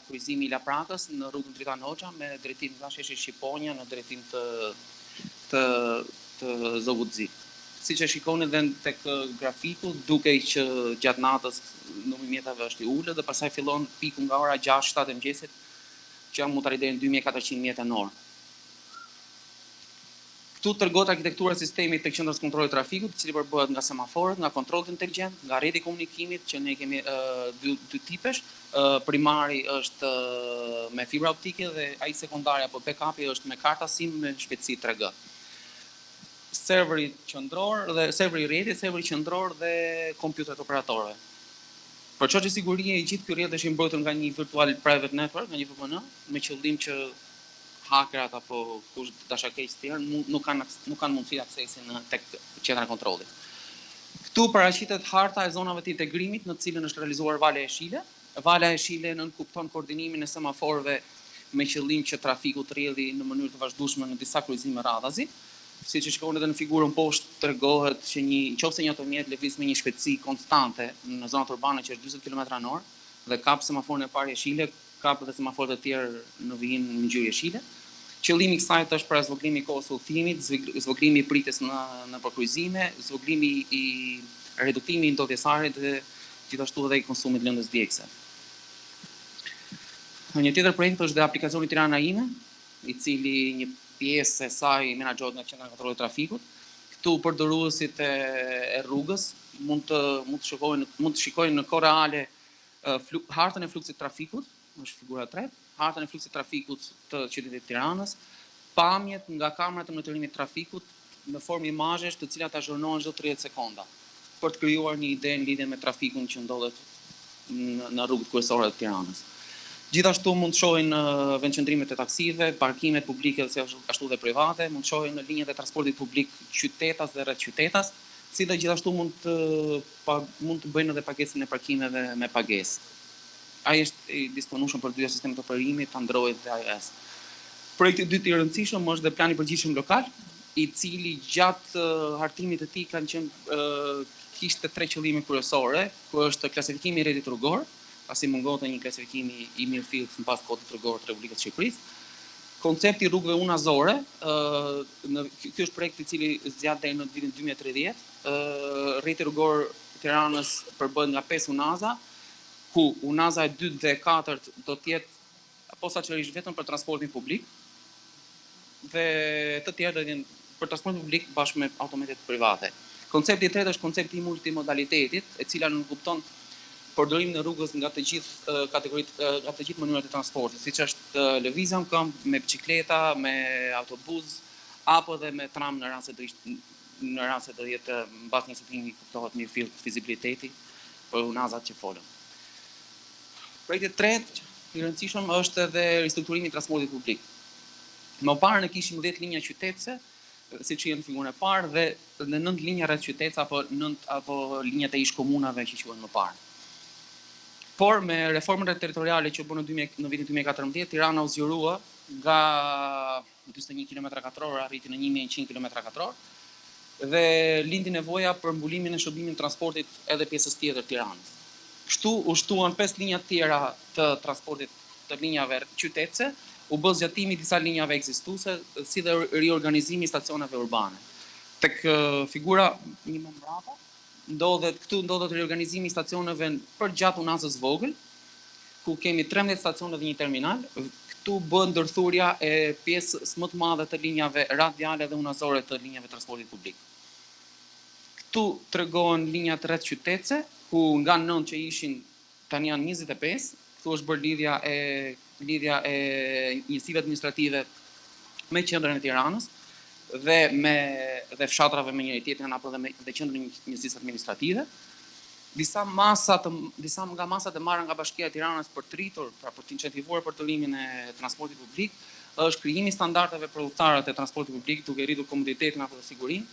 kryqëzimi i Laprakës në rrugën Dritan Hoxha me drejtim nga sheshi Shqiponja në drejtim të Zovudzi. Siç e shikoni edhe tek grafiku, dukej që gjatë natës numri mjetave është i ulët dhe pastaj fillon piku nga ora 6-7 e mëngjesit që mund të arrijë deri në 2400 mjetra në orë. Këtu tregohet arkitektura e sistemit të qendrës kontrollit të trafikut, i cili përbëhet nga semaforët, nga kontrolli inteligjent, nga rrjeti i komunikimit, që ne kemi dy tipesh. Primari është me fibra optike dhe ai sekondari apo backupi është me karta SIM me shpejtësi 3G. Serveri qendror dhe kompjuteret operatorëve. Për çështje sigurie, i gjithë ky rrjet është i mbrojtur nga një virtual private network, nga një VPN, me qëllim që hakerat apo kush dashakeq të tjerë nuk kanë mundësi aksesi tek qendra e kontrollit. Këtu paraqitet harta e zonave të integrimit në të cilën është realizuar valja e shile. Valja e shile nënkupton koordinimin e semaforëve me qëllim që trafiku të rrjedhë në mënyrë të vazhdueshme në disa kryqëzime radhazi. Siç e shikoni edhe në figurën poshtë tregohet që nëse një automjet lëviz me një shpejtësi konstante në zonat urbane që është 40 km/h dhe kap semaforin e parë e shile, kap edhe semaforët e tjerë në vijim në ngjyrë shile. Qëllimi i kësaj është për zvogëlimi i kohës së udhëtimit, zvogëlimi i pritjes në përkryqëzime, zvogëlimi i reduktimi i ndotjes së ajrit dhe gjithashtu edhe i konsumit lëndës djegëse. Një tjetër projekt është dhe aplikacioni Tirana ime, i cili një pjesë e saj menaxhohet nga qendra e kontrollit të trafikut. Këtu përdoruesit e rrugës mund të shikojnë në kohë reale hartën e fluksit të trafikut, është figura 3, hartën e fluksit të trafikut të qytetit Tiranës, pamjet nga kamerat e monitorimit trafikut në formë imazhesh të cilat azhurnohen çdo 30 sekonda për të krijuar një ide në lidhje me trafikun që ndodhet në rrugët kryesore të Tiranës. Gjithashtu mund të shohin në vendqëndrimet e taksive, parkimet publike dhe ashtu dhe private, mund të shohin në linjat e transportit publik qytetas dhe rreth qytetas, si dhe gjithashtu mund të bëjnë edhe pagesën e parkimeve me pagesë. Ai është i disponueshëm për dy sistemet operimit Android dhe iOS. Projekti i dytë i rëndësishëm është dhe plani i përgjithshëm lokal, i cili gjatë hartimit të tij kishte 3 qëllime kryesore, ku është klasifikimi i rrjetit rrugor, pasi mungonte një klasifikimi i mirëfillt sipas kodit rrugor të Republikës së Shqipërisë. Koncepti i rrugëve unazore, ky është projekt i cili zgjat deri në vitin 2030. Rrjeti rrugor i Tiranës përbëhet nga 5 unaza, ku unaza e 2 dhe e 4 do të jetë posaçërisht vetëm për transportin publik dhe të tjerë do të jenë për transportin publik bashkë me automatet private. Koncepti i tretë është koncepti i multimodalitetit, e cila nuk kupton përdorimin e rrugës nga të gjithë kategoritë, nga të gjithë mënyrat e transportit, siç është lëvizja në këmbë, me bicikleta, me autobus apo dhe me tram në rast se do jetë mbas një setimi kuptohet mirëfillt fizibiliteti për unazat që folëm. Projekti i tretë i rëndësishëm është edhe ristrukturimi i transportit publik. Më parë ne kishim 10 linja qytetëse, siç janë në figurën e parë, dhe 9 linja rreth qytetës apo linjat e ish komunave që quhen më parë. Por me reformën territoriale që u bën në vitin 2014, Tirana u zgjerua nga 41 km2 arriti në 1100 km2 dhe lindi nevoja për mbulimin e shërbimit të transportit edhe pjesës tjetër të Tiranës. Kështu u shtuan 5 linja tjera të transportit të linjave qytetëse, u bë zgjatimi i disa linjave ekzistuese, si dhe riorganizimi i stacioneve urbane. Tek figura një më mbrapa, ndodhet riorganizimi i stacioneve për gjatë unazës vogël, ku kemi 13 stacione dhe një terminal. Këtu bëhet ndërthurja e pjesës më të madhe të linjave radiale dhe unazore të linjave transportit publik. Këtu tregohen linjat rreth qytetëse, ku nga 9 që ishin tani janë 25. Këtu është bërë lidhja e njësive administrative me qendrën e Tiranës dhe fshatrave me njëri tjetrin apo dhe qendrën e njësisë administrative. Disa nga masat e marra nga Bashkia e Tiranës për të rritur, pra për të incentivuar përdorimin e transportit publik, është krijimi i standardeve për udhëtarët e transportit publik, duke rritur komoditetin apo sigurinë,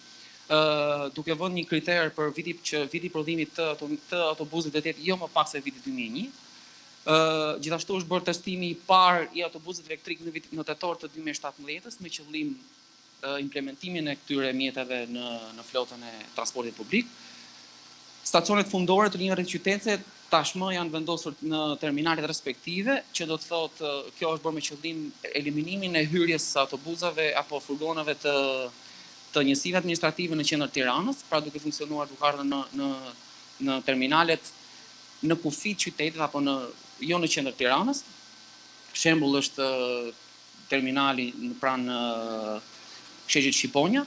duke vënë një kriter për viti prodhimit të autobusit të jetë jo më pak se viti 2001. Gjithashtu është bërë testimi i parë i autobusit elektrik në tetor të 2017 me qëllim implementimin e këtyre mjeteve në flotën e transportit publik. Stacionet fundore të linjave qytetëse tashmë janë vendosur në terminalet respektive, që do të thotë kjo është bërë me qëllim eliminimin e hyrjes së autobusave apo furgonave të njësive administrative në qendër Tiranës, pra duke funksionuar duke ardhur në terminalet në kufi të qytetit apo jo në qendër Tiranës. Shembull është terminali në pranë Sheshit Shqiponja,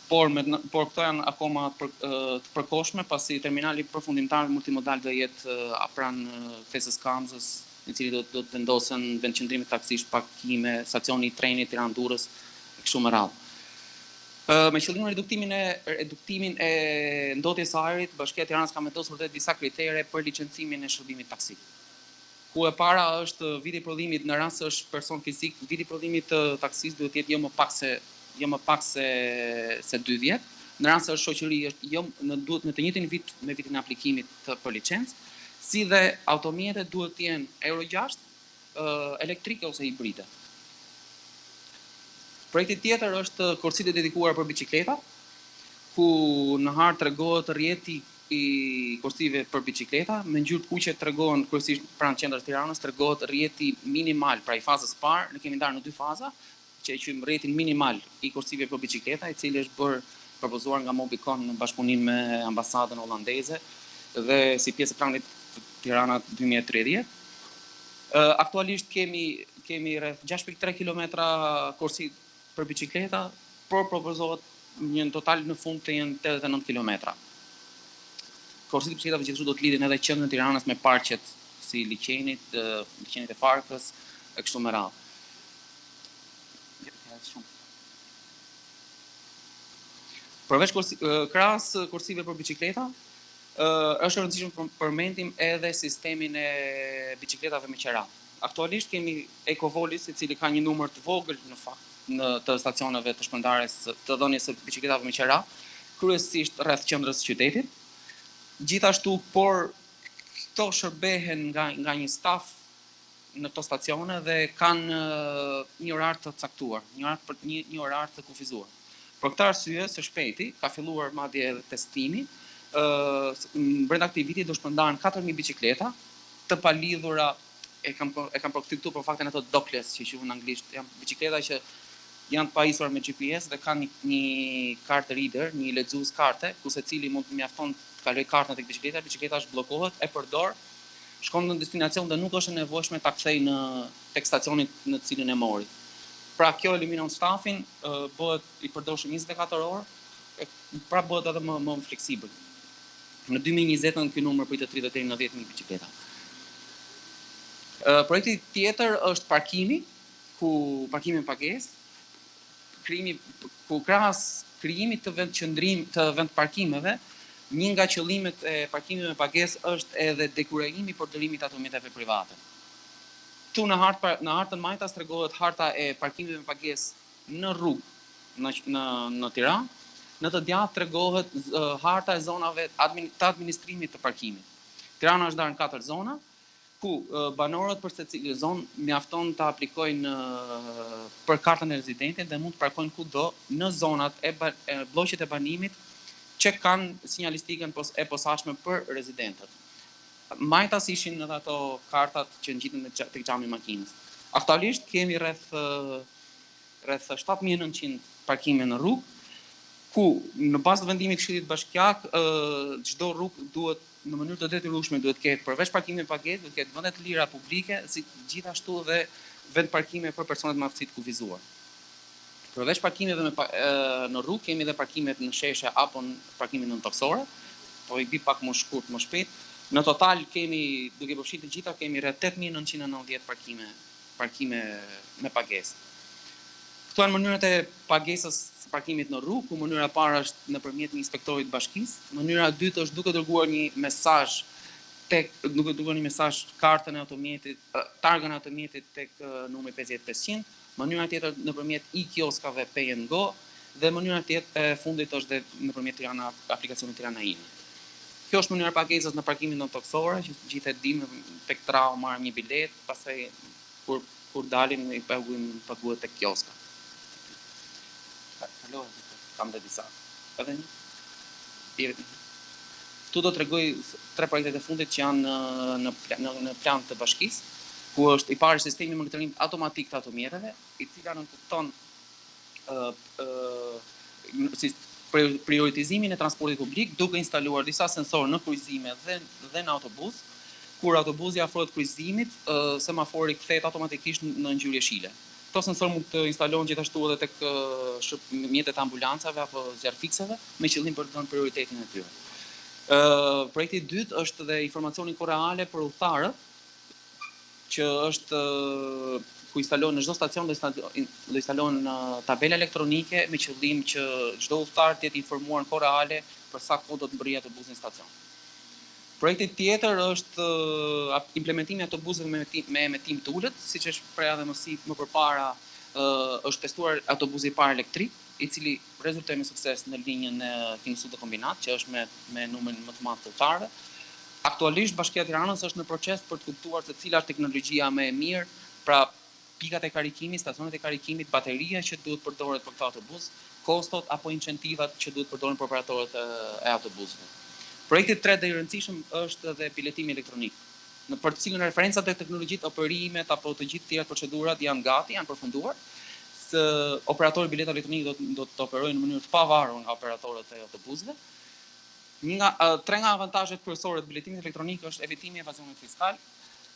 por këto janë akoma të përkohshme, pasi terminali përfundimtar multimodal do jetë pranë fesës Kamzës, në cili do të vendosen vendqëndrime taksish, parkime, stacioni i trenit Tiranë-Durrës e kështu me radhë. Me qëllim reduktimin e ndotjes së ajrit, Bashkia e Tiranës ka vendosur dhe disa kritere për licencimin e shërbimit taksi. Ku e para është viti prodhimit, në rast se është person fizik, viti prodhimit të taksis duhet të jetë jo më pak se 2 vjet. Në rast se është shoqëri, duhet në të njëjtin vit me vitin e aplikimit për licencë, si dhe automjetet duhet të jenë Euro 6, elektrike ose hibride. Projekti tjetër është korsitë dedikuara për bicikleta, ku në hartë tregohet rrjeti i korsive për bicikleta, me ngjyrë të kuqe tregohen kryesisht pranë qendrës Tiranës, tregohet rrjeti minimal, pra i fazës parë, ne kemi ndarë në 2 faza, që e quajmë rrjetin minimal i korsive për bicikleta, i cili është bërë propozuar nga Mobicon në bashkëpunim me ambasadën holandeze dhe si pjesë e planit Tirana 2030. Aktualisht kemi rreth 6.3 kilometra korsi për bicikleta, por propozohet një total në fund të jenë 89 kilometra. Korsitë e bicikletave gjithashtu do të lidhin edhe qendrën e Tiranës me parqet si liçenit e Farkës e kështu me radhë. shumë. Përveç krahas kursive për bicikleta, është e rëndësishme përmendim edhe sistemin e bicikletave me qera. Aktualisht kemi Ecovolis, i cili ka një numër të vogël në fakt në të stacioneve të shpërndarjes të dhënies së bicikletave me qera, kryesisht rreth qendrës së qytetit. Gjithashtu, por këto shërbehen nga një staf në këto stacione dhe kanë një orar të caktuar, një orar të kufizuar. Për këtë arsye, së shpejti ka filluar madje edhe testimi. Brenda këtij viti do shpërndahen 4000 bicikleta të palidhura, e kam përkthyer këtu për faktin ato dockless që quhen në anglisht, janë bicikleta që janë të pajisura me GPS dhe kanë një card reader, një lexues karte, ku secili mund të mjafton të kaloj kartën tek bicikleta, bicikleta bllokohet, e përdor, shkon në destinacion dhe nuk është e nevojshme ta kthej tek stacioni në të cilin e mori. Pra kjo eliminon stafin, bëhet i përdorshëm 24 orë, pra bëhet edhe më fleksibël. Në 2020 ky numër pritet të rritet deri në 10.000 bicikleta. Projekti tjetër është parkimi me pagesë, ku krahas krijimit të vend parkimeve, një nga qëllimet e parkimit me pagesë është edhe dekurajimi për dërimit të automjeteve private. Këtu në hartën majtas tregohet harta e parkimit me pagesë në rrugë në Tiranë, në të djathtë tregohet harta e zonave të administrimit të parkimit. Tirana është ndarë në 4 zona, ku banorët për secilë zonë mjafton të aplikojnë për kartën e rezidentit dhe mund të parkojnë kudo në zonat e blloqet e banimit që kanë sinjalistikën e posaçme për rezidentët. Majtas ishin edhe ato kartat që ngjiten tek xhami i makinës. Aktualisht kemi rreth 7900 parkime në rrugë, ku në bazë të vendimit të Këshillit Bashkiak, çdo rrugë duhet në mënyrë të detyrueshme duhet ketë përveç parkime me pagesë, duhet ketë vende të lira publike, si gjithashtu dhe vend parkime për personat me aftësi të kufizuar. Përveç parkimeve në rrugë, kemi edhe parkimet në sheshe apo parkimet në toksore, po i bi pak më shkurt, më shpejt. Në total kemi, duke përfshirë të gjitha, kemi rreth 8990 parkime me pagesë. Këto janë mënyrat e pagesës së parkimit në rrugë, ku mënyra e parë është nëpërmjet një inspektorit bashkisë, mënyra e dytë është duke dërguar një mesazh kartën e automjetit, targën e automjetit tek numri 50500, mënyra tjetër nëpërmjet e-kioskave Pay and Go dhe mënyra tjetër e fundit është nëpërmjet aplikacionit Tirana IN. Kjo është mënyra pagesës në parkimin në toksore, që gjithë e dimë tek trau marrim një bilet, pastaj kur dalim i paguhet tek kioska. Kam dhe disa. Edhe një. Këtu do t'rregoj 3 projektet e fundit që janë në plan të bashkisë, ku është i pari sistemi monitorim automatik të automjeteve, i cili nënkupton prioritizimin e transportit publik duke instaluar disa sensorë në kryqëzime dhe në autobus. Kur autobusi afrohet kryqëzimit, semafori kthehet automatikisht në ngjyrë jeshile. Këto sensorë mund të instalohen gjithashtu edhe tek mjetet e ambulancave apo zjarrfikseve me qëllim për të dhënë prioritetin e tyre. Projekti i dytë është dhe informacioni korreale për udhëtarët, që është ku instalohen në çdo stacion do instalohen tabela elektronike me qëllim që çdo udhëtar të jetë informuar në kohë reale për sa kohë do të mbërrijë autobusi në stacion. Projekti tjetër është implementimi i autobuseve me emetim të ulët, siç është preja dhe më përpara është testuar autobusi i parë elektrik, i cili rezultoi me sukses në linjën e Finsut të Kombinat, që është me numrin më të madh të udhëtarëve. Aktualisht Bashkia e Tiranës është në proces për të kuptuar se cila është teknologjia më e mirë, pra pikat e karikimit, stacionet e karikimit, bateria që duhet përdoret për këtë autobus, kostot apo incentivat që duhet përdoren për operatorët e autobusëve. Projekti i tretë i rëndësishëm është edhe biletimi elektronik, për të cilën referencat e teknologjisë, operimet apo të gjithë tjerat procedurat janë gati, janë përfunduar. Operatori bilet elektronik do të operojë në mënyrë të pavarur nga operatorët e autobusëve. Tre nga avantazhet kryesore të biletimit elektronik është evitimi i evazionit fiskal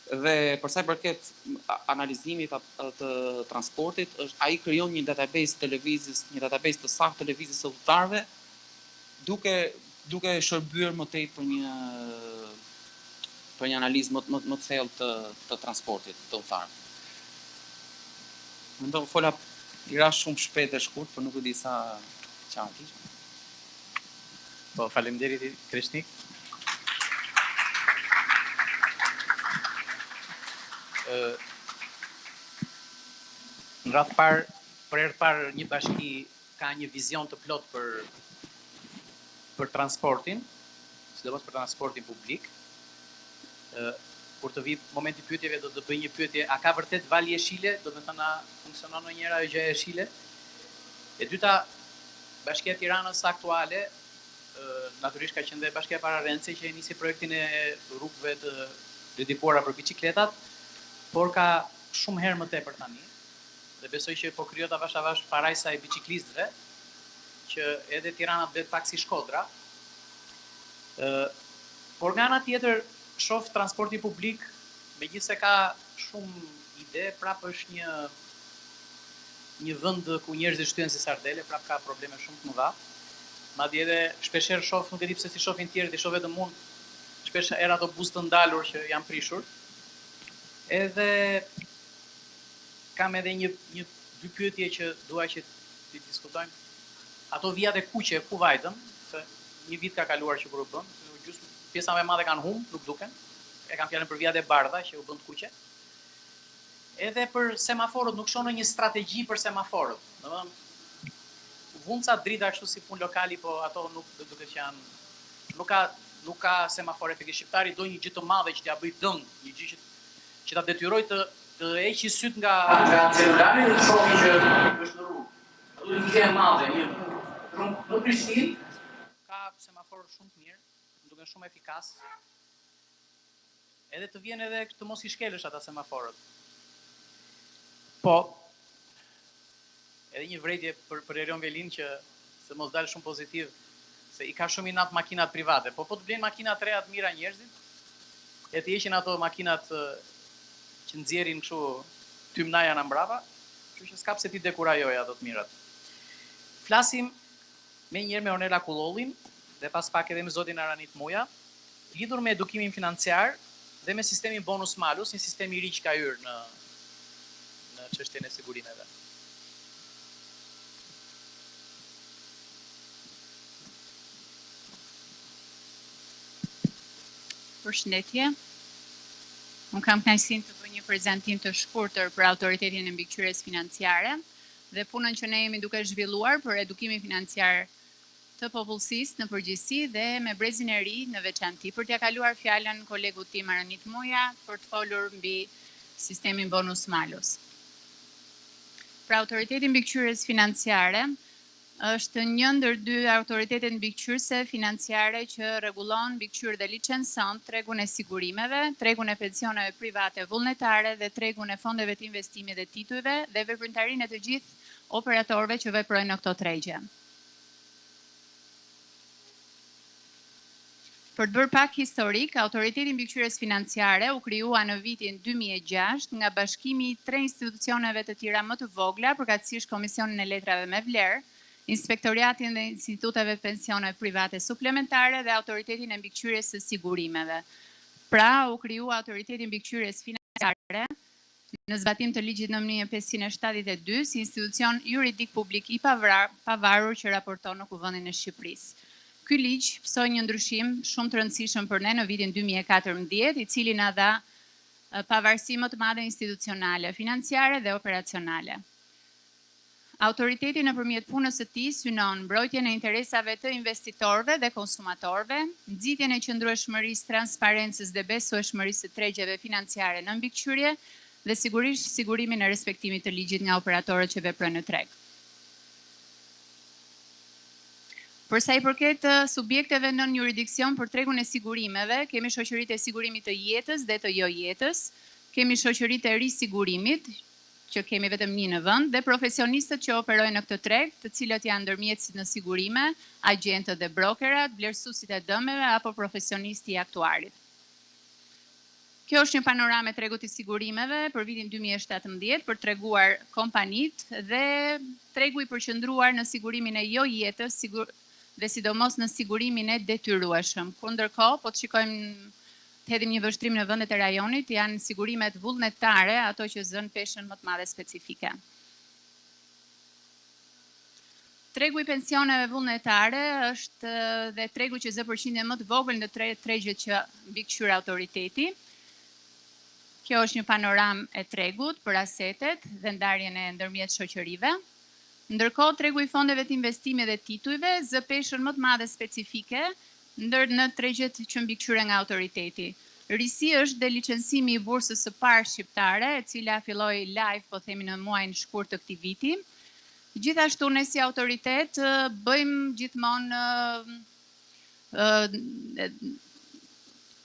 dhe për sa i përket analizimit të transportit, ai krijon një database televizis, një database të saktë televizis së udhëtarëve, duke shërbyer më tej për një analizë më të thellë të transportit të udhëtarëve. Mendoj fola I ra shumë shpejt e shkurt, por nuk e di sa qartë. Po, faleminderit Krishnik. Në radhë parë, për herë të parë një bashki ka një vizion të plot për transportin, sidomos për transportin publik. Kur të vi momenti i pyetjeve do të bëj një pyetje, a ka vërtet valje jeshile, do të thënë a funksionon ndonjëherë ajo gjë e jeshile? E dyta, Bashkia e Tiranës aktuale natyrisht ka qenë dhe Bashkia Pararendse që e nisi projektin e rrugëve të dedikuara për biçikletat, por ka shumë herë më tepër tani. Dhe besoj që po krijohet avash avash parajsa e biçiklistëve, që edhe Tirana të bëhet pak si Shkodra. Por nga ana tjetër shoh transporti publik, megjithëse ka shumë ide, prapë është një vend ku njerëzit shtyhen si sardele, prapë ka probleme shumë të mëdha. Madje edhe shpeshherë shoh, nuk e di pse si shohin tjerët, i shoh vetëm unë, shpesh era ato buzë të ndalur që janë prishur. Edhe kam edhe dy pyetje që dua që ti diskutojmë. Ato vijat e kuqe ku vajtën, se një vit ka kaluar që kur u bën, pjesa më e madhe kanë humb, nuk duken. E kam fjalën për vijat e bardha që u bën të kuqe. Edhe për semaforët, nuk shoh një strategji për semaforët. Domethënë vunca drita kështu si punë lokali, po ato nuk duket që janë nuk ka semafor efektiv. Shqiptari do një gjë të madhe që t'ia bëj dëm, një gjë që ta detyroj të heqë syt nga celulari dhe të shohë që është në rrugë. Ato një gjë e madhe, në Prishtinë ka semafor shumë të mirë, më duken shumë efikas. Edhe të vjen edhe të mos i shkelësh ata semaforët. Po, edhe një vrejtje për Erion Velin që se mos dalë shumë pozitiv, se i ka shumë inat makinat private, po të blenë makinat reja të mira njerëzit, e të jeshin ato makinat që nxjerrin kështu tymnaja në mbrapa, kështu që s'ka pse ti dekurajoj ato të mirat. Flasim me njëherë me Ornela Kullollin dhe pas pak edhe me zotin Aranit Muja, lidhur me edukimin financiar dhe me sistemin bonus malus, një sistem i ri që ka hyrë në çështjen e sigurimeve. Përshëndetje. Unë kam kënaqësinë të bëj një prezantim të shkurtër për autoritetin e mbikëqyrjes financiare dhe punën që ne jemi duke zhvilluar për edukimin financiar të popullsisë në përgjithësi dhe me brezin e ri në veçanti. Për t'ia kaluar fjalën kolegut tim Aranit Muja për të folur mbi sistemin bonus malus. Pra autoritetin mbikëqyrjes financiare është një ndër dy autoritetet mbikëqyrëse financiare që rregullon, mbikëqyr dhe licencon tregun e sigurimeve, tregun e pensioneve private vullnetare dhe tregun e fondeve të investimit dhe titujve dhe veprimtarinë e të gjithë operatorëve që veprojnë në këto tregje. Për të bërë pak historik, autoriteti i mbikëqyrjes financiare u krijua në vitin 2006 nga bashkimi i 3 institucioneve të tjera më të vogla, përkatësisht Komisionin e Letrave me Vlerë, Inspektoriatin dhe Instituteve Pensione Private Suplementare dhe Autoritetin e Mbikëqyrjes së Sigurimeve. Pra, u krijua Autoriteti i Mbikëqyrjes Financiare në zbatim të ligjit nr. 1572 si institucion juridik publik i pavarur që raporton në Kuvendin e Shqipërisë. Ky ligj pësoi një ndryshim shumë të rëndësishëm për ne në vitin 2014, i cili na dha pavarësi më të madhe institucionale, financiare dhe operacionale. Autoriteti nëpërmjet punës së tij synon mbrojtjen e interesave të investitorëve dhe konsumatorëve, nxitjen e qëndrueshmërisë, transparencës dhe besueshmërisë së tregjeve financiare në mbikëqyrje dhe sigurisht sigurimin e respektimit të ligjit nga operatorët që veprojnë në treg. Për sa i përket subjekteve nën jurisdiksion për tregun e sigurimeve, kemi shoqëritë e sigurimit të jetës dhe të jo jetës, kemi shoqëritë e risigurimit, që kemi vetëm një në vend, dhe profesionistët që operojnë në këtë treg, të cilët janë ndërmjetësit në sigurime, agjentët dhe brokerat, vlerësuesit e dëmeve apo profesionisti i aktuarit. Kjo është një panoramë e tregut të sigurimeve për vitin 2017 për treguar kompanitë dhe tregu i përqendruar në sigurimin e jo jetës dhe sidomos në sigurimin e detyrueshëm. Kur ndërkohë, po të shikojmë të hedhim një vështrim në vendet e rajonit, janë sigurimet vullnetare, ato që zënë peshën më të madhe specifike. Tregu i pensioneve vullnetare është dhe tregu që zë përqindje më të vogël në tregjet që mbikëqyr autoriteti. Kjo është një panoram e tregut për asetet dhe ndarjen e ndërmjet shoqërive. Ndërkohë, tregu i fondeve të investimit dhe titujve zë peshën më të madhe specifike në tregjet që mbikëqyren nga autoriteti. Risi është dhe licencimi i bursës së parë shqiptare, e cila filloi live, po themi në muajin shkurt të këtij viti. Gjithashtu ne si autoritet bëjmë gjithmonë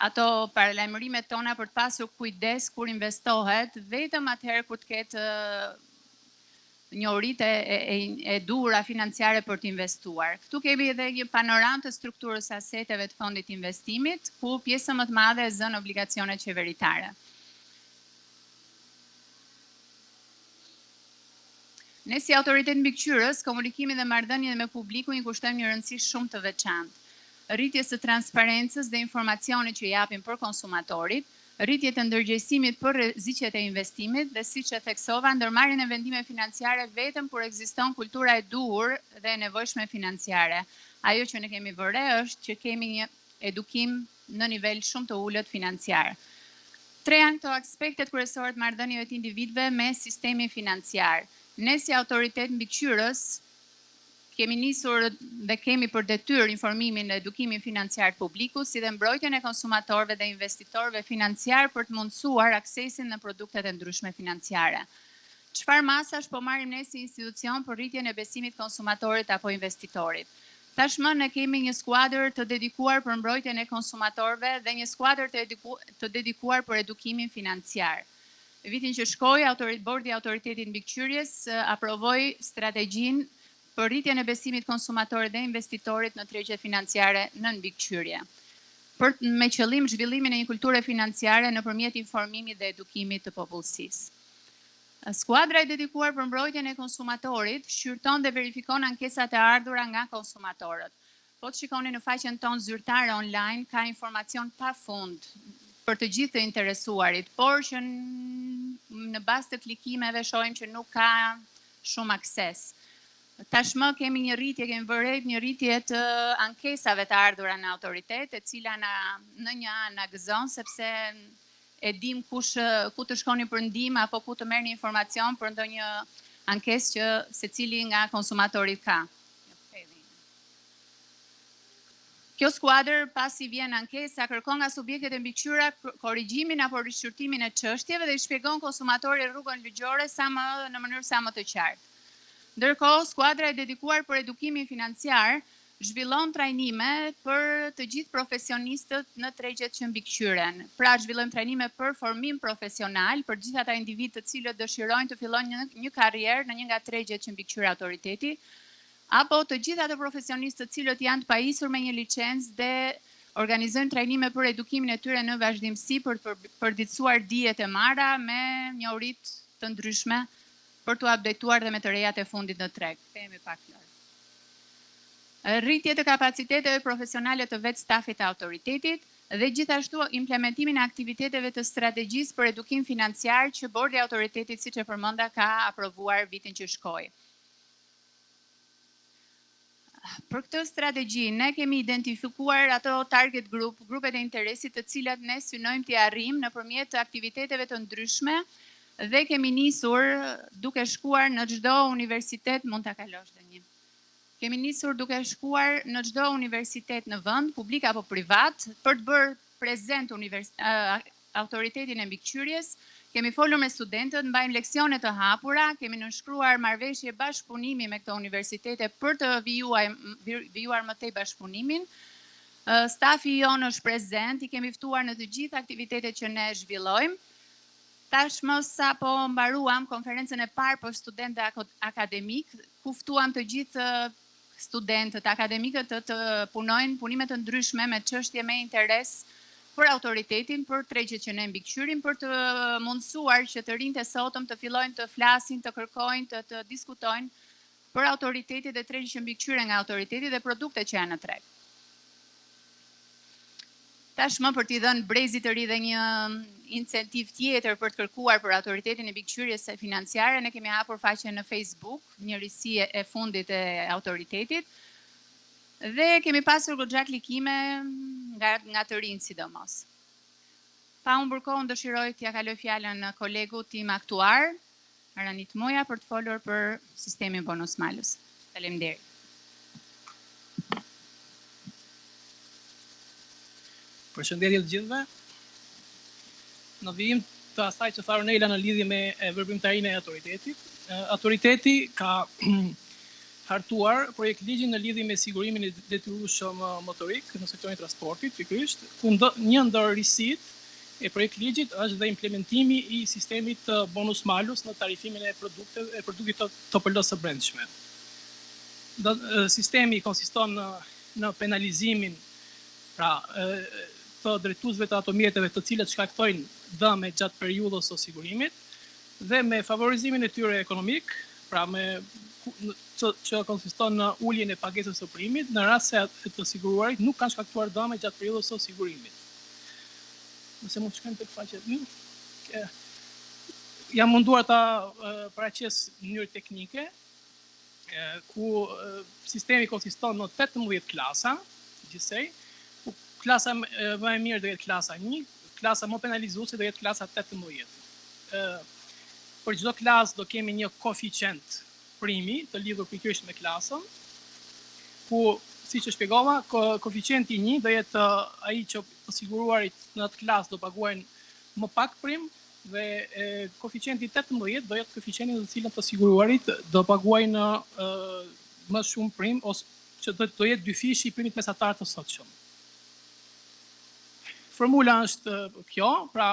ato paralajmërimet tona për të pasur kujdes kur investohet, vetëm atëherë kur të ketë njohuritë e duhura financiare për të investuar. Këtu kemi edhe një panoram të strukturës aseteve të fondit investimit, ku pjesën më të madhe e zën obligacionet qeveritare. Ne si autoritet mbikëqyrës, komunikimin dhe marrëdhënien me publikun i kushtojmë një rëndësi shumë të veçantë. Rritjes së transparencës dhe informacionit që japim për konsumatorit, rritje të ndërgjegjësimit për rreziqet e investimit dhe siç e theksova, ndërmarrjen e vendimeve financiare vetëm kur ekziston kultura e duhur dhe e nevojshme financiare. Ajo që ne kemi vëre është që kemi një edukim në nivel shumë të ulët financiar. Tre janë këto aspektet kryesore të marrëdhënieve të individëve me sistemin financiar. Ne si autoritet mbikëqyrës kemi nisur dhe kemi për detyrë informimin dhe edukimin financiar të publikut, si dhe mbrojtjen e konsumatorëve dhe investitorëve financiar për të mundësuar aksesin në produktet e ndryshme financiare. Çfarë masash po marrim ne si institucion për rritjen e besimit konsumatorit apo investitorit? Tashmë ne kemi një skuadër të dedikuar për mbrojtjen e konsumatorëve dhe një skuadër të dedikuar për edukimin financiar. Vitin që shkoi, Bordi i Autoritetit Mbikëqyrjes aprovoi strategjinë për rritjen e besimit konsumatorit dhe investitorit në tregjet financiare në mbikëqyrje, me qëllim zhvillimin e një kulture financiare nëpërmjet informimit dhe edukimit të popullsisë. Skuadra e dedikuar për mbrojtjen e konsumatorit shqyrton dhe verifikon ankesat e ardhura nga konsumatorët. Po të shikoni në faqen tonë zyrtare online, ka informacion pafund për të gjithë të interesuarit, por që në bazë të klikimeve shohim që nuk ka shumë akses. Tashmë kemi një rritje, kemi vërej një rritje të ankesave të ardhura në autoritet, e cila në një anë na gëzon, sepse e dim ku të shkoni për ndihmë apo ku të merrni informacion për ndonjë ankesë që secili nga konsumatorit ka. Kjo skuadër pasi vjen ankesa kërkon nga subjektet e mbikëqyra korrigjimin apo rishqyrtimin e çështjeve dhe i shpjegon konsumatorit rrugën ligjore në mënyrë sa më të qartë. Ndërkohë, skuadra e dedikuar për edukimin financiar zhvillon trajnime për të gjithë profesionistët në tregjet që mbikëqyren. Pra zhvillojmë trajnime për formim profesional për gjithë ata individ të cilët dëshirojnë të fillojnë një karrierë në një nga tregjet që mbikëqyr autoriteti, apo të gjithë ato profesionistë të cilët janë të pajisur me një licencë dhe organizojnë trajnime për edukimin e tyre në vazhdimsi për të përditësuar dijet e marra me njohuritë të ndryshme për të updateuar dhe me të rejat e fundit në treg. Kemi pak lart. Rritje të kapaciteteve profesionale të vetë stafit të autoritetit dhe gjithashtu implementimin e aktiviteteve të strategjisë për edukim financiar që Bordi i Autoritetit, siç e përmenda, ka aprovuar vitin që shkoi. Për këtë strategji, ne kemi identifikuar ato target group, grupet e interesit të cilat ne synojmë t'i arrijmë nëpërmjet aktiviteteve të ndryshme dhe kemi nisur duke shkuar në çdo universitet, mund ta kalosh Dani. Kemi nisur duke shkuar në çdo universitet në vend, publik apo privat, për të bërë prezent autoritetin e mbikëqyrjes. Kemi folur me studentët, mbajmë leksione të hapura, kemi nënshkruar marrëveshje bashkëpunimi me këto universitete për të vijuar më tej bashkëpunimin. Stafi jonë është prezent, i kemi ftuar në të gjithë aktivitetet që ne zhvillojmë. Tashmë sapo mbaruam konferencën e parë për studentë akademik, ku ftuam të gjithë studentët akademikët të punojnë punime të ndryshme me çështje me interes për autoritetin, për tregjet që ne mbikëqyrim, për të mundësuar që të rinjtë e sotëm të fillojnë të flasin, të kërkojnë, të diskutojnë për autoritetit dhe tregjet që mbikëqyren nga autoriteti dhe produktet që janë në treg. Tashmë për t'i dhënë brezit të ri dhe një incentiv tjetër për të kërkuar për autoritetin e mbikëqyrjes financiare, ne kemi hapur faqen në Facebook, njërisi e fundit e autoritetit, dhe kemi pasur goxha klikime nga të rinj sidomos. Pa humbur kohën, dëshiroj t'ja kaloj fjalën në kolegut tim aktuar, Aranit Moja, për të folur për sistemin bonus malus. Faleminderit. Përshëndetje të gjithëve. Në vijim të asaj që tha Ornela në lidhje me veprimtarinë e autoritetit. Autoriteti ka hartuar projekt ligjin në lidhje me sigurimin e detyrueshëm motorik në sektorin e transportit, pikërisht, ku një ndër risitë e projekt ligjit është dhe implementimi i sistemit bonus malus në tarifimin e produktit të PL-së së brendshme. Sistemi konsiston në penalizimin të drejtuesve të automjeteve të cilët shkaktojnë dëme gjatë periudhës së sigurimit dhe me favorizimin e tyre ekonomik, që konsiston në uljen e pagesës së primit në rast se të siguruarit nuk kanë shkaktuar dëme gjatë periudhës së sigurimit. Nëse mund të shkojmë tek faqja 1. Jam munduar ta paraqes në mënyrë teknike, ku sistemi konsiston në 18 klasa, gjithsej, ku klasa më e mirë do jetë klasa 1, klasa më penalizuese do jetë klasa 18. Për çdo klasë do kemi një koeficient primi të lidhur pikërisht me klasën, ku siç e shpjegova, koeficienti 1 do jetë ai që të siguruarit në atë klasë do paguajnë më pak prim dhe koeficienti 18 do jetë koeficienti në të cilën të siguruarit do paguajnë më shumë prim ose që do jetë dyfishi i primit mesatar të sotshëm. Formula është kjo, pra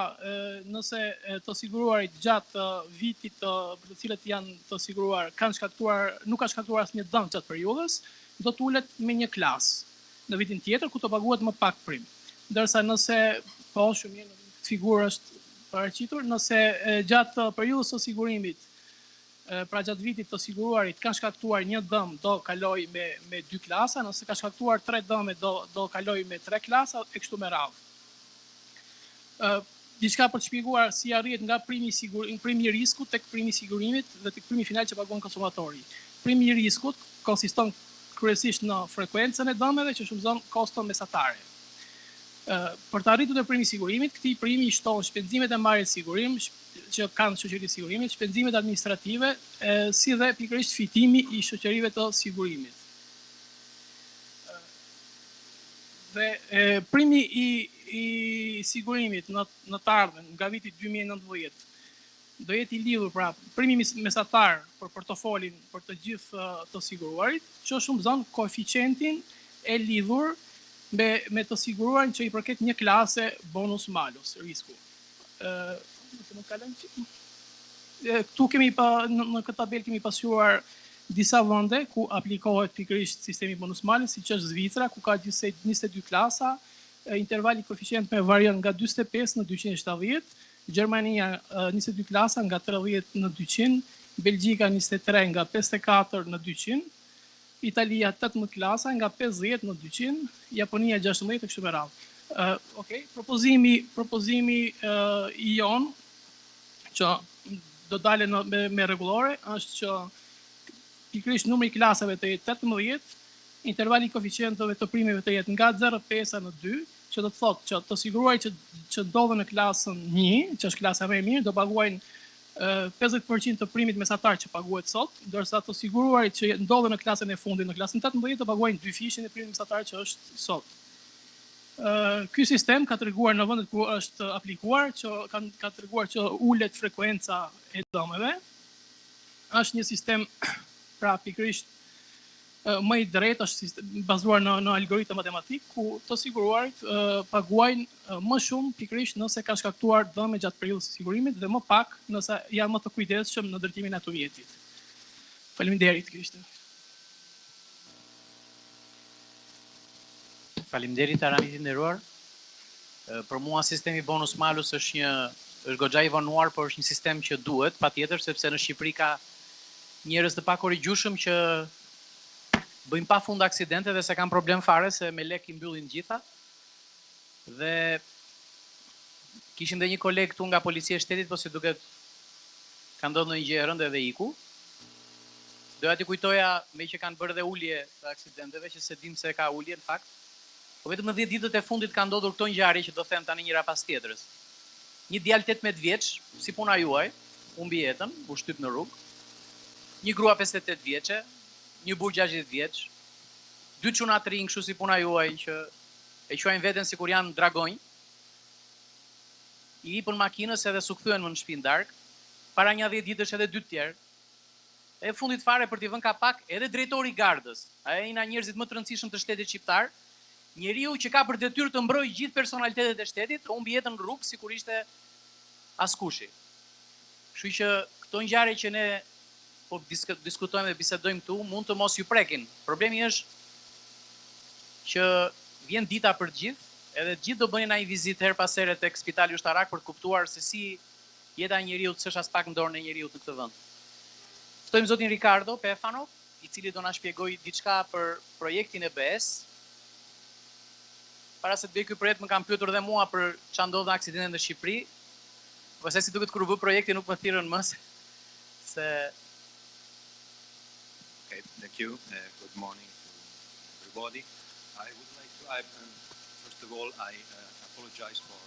nëse të siguruarit gjatë vitit për të cilët janë të siguruar nuk kanë shkaktuar asnjë dëm gjatë periudhës, do të ulet me një klasë në vitin tjetër ku të paguhet më pak prim. Ndërsa nëse shumë mirë figurë është paraqitur, nëse gjatë periudhës së sigurimit, pra gjatë vitit të siguruarit kanë shkaktuar një dëm, do kaloj me 2 klasa, nëse ka shkaktuar 3 dëme, do kaloj me 3 klasa, e kështu me radhë. Diçka për të shpjeguar si arrihet nga primi i riskut tek primi i sigurimit dhe tek primi final që paguan konsumatori. Primi i riskut konsiston kryesisht në frekuencën e dëmeve që shumëzon koston mesatare. Për të arritur te primi i sigurimit, këtij primi i shtohen shpenzimet e marrjes sigurim që kanë shoqëritë sigurimit, shpenzimet administrative, si dhe pikërisht fitimi i shoqërive të sigurimit. Dhe primi i sigurimit në të ardhmen nga viti 2019 do jetë i lidhur, pra primi mesatar për portofolin për të gjithë të siguruarit, që shumëzon koeficientin e lidhur me të siguruarin që i përket një klase bonus malus, risku. Këtu në këtë tabel kemi pasqyruar disa vende ku aplikohet pikërisht sistemi bonus malus, siç është Zvicra, ku ka gjithsej 22 klasa, intervali koeficient me varion nga 45 në 270, Gjermania 22 klasa nga 30 në 200, Belgjika 23 nga 54 në 200, Italia 18 klasa nga 50 në 200, Japonia 16 e kështu me radhë. Okej, propozimi i jon që do dale me rregullore është që pikërisht numri i klasave të jetë 18, intervali koeficientëve të primeve të jetë nga 0,5 në 2, që do të thotë që të siguruarit që ndodhen në klasën 1, që është klasa më e mirë, do paguajnë 50% të primit mesatar që paguhet sot, ndërsa të siguruarit që ndodhen në klasën e fundit, në klasën 18, do paguajnë dyfishin e primit mesatar që është sot. Ky sistem ka treguar në vendet ku është aplikuar, që ka treguar që ulet frekuenca e dëmeve. Është një sistem pra pikërisht më i drejtë, është bazuar në algoritëm matematik, ku të siguruarit paguajnë më shumë pikërisht nëse ka shkaktuar dëme gjatë periudhës së sigurimit dhe më pak nëse janë më të kujdesshëm në ndërtimin e automjetit. Faleminderit, kjo ishte. Faleminderit Aranit i nderuar. Për mua sistemi bonus malus është goxha i vonuar, por është një sistem që duhet patjetër, sepse në Shqipëri ka njerëz të pakorrigjueshëm që bëjnë pa fund aksidente dhe se kanë problem fare se me lek i mbyllin gjitha. Dhe Kishim dhe një koleg këtu nga policia e shtetit, po se duket ka ndodhur ndonjë gjë e rëndë dhe iku. Doja t'i kujtoja, me që kanë bërë dhe ulje të aksidenteve, që se dim se ka ulje në fakt. Po vetëm në 10 ditët e fundit ka ndodhur këto ngjarje që do them tani njëra pas tjetrës. Një djalë 18 vjeç, si puna juaj, humbi jetën, u shtyp në rrugë. Një grua 58 vjeçe, një burr 60 vjeç, 2 çuna të rinj, kështu si puna juaj, që e quajnë veten sikur janë dragonj. I hipën makinës edhe s'u kthyen më në shtëpi darkë. Para një 10 ditësh edhe 2 tjerë. E fundit fare për t'i vënë kapak edhe drejtori i gardës. Ai nga njerëzit më të rëndësishëm të shtetit shqiptar. Njeriu që ka për detyrë të mbrojë gjithë personalitetet e shtetit, humbi jetën në rrugë sikur ishte askushi. Kështu që këto ngjarje që ne po diskutojmë dhe bisedojmë këtu mund të mos ju prekin. Problemi është që vjen dita për gjithë, edhe gjithë do bënin ai vizitë her pas here tek Spitali Ushtarak për të kuptuar se si jeta e njeriu s'është as pak në dorën e njeriu në këtë vend. Ftojmë zotin Ricardo Pefano, i cili do na shpjegojë diçka për projektin e BE-s. Para se të bëj ky projekt më kanë pyetur dhe mua për ç'a ndodh aksidente në Shqipëri. Pastaj si duket kur u bë projekti nuk më thirrën më se Okay, thank you. Good morning to everybody. I would like to, first of all, I apologize for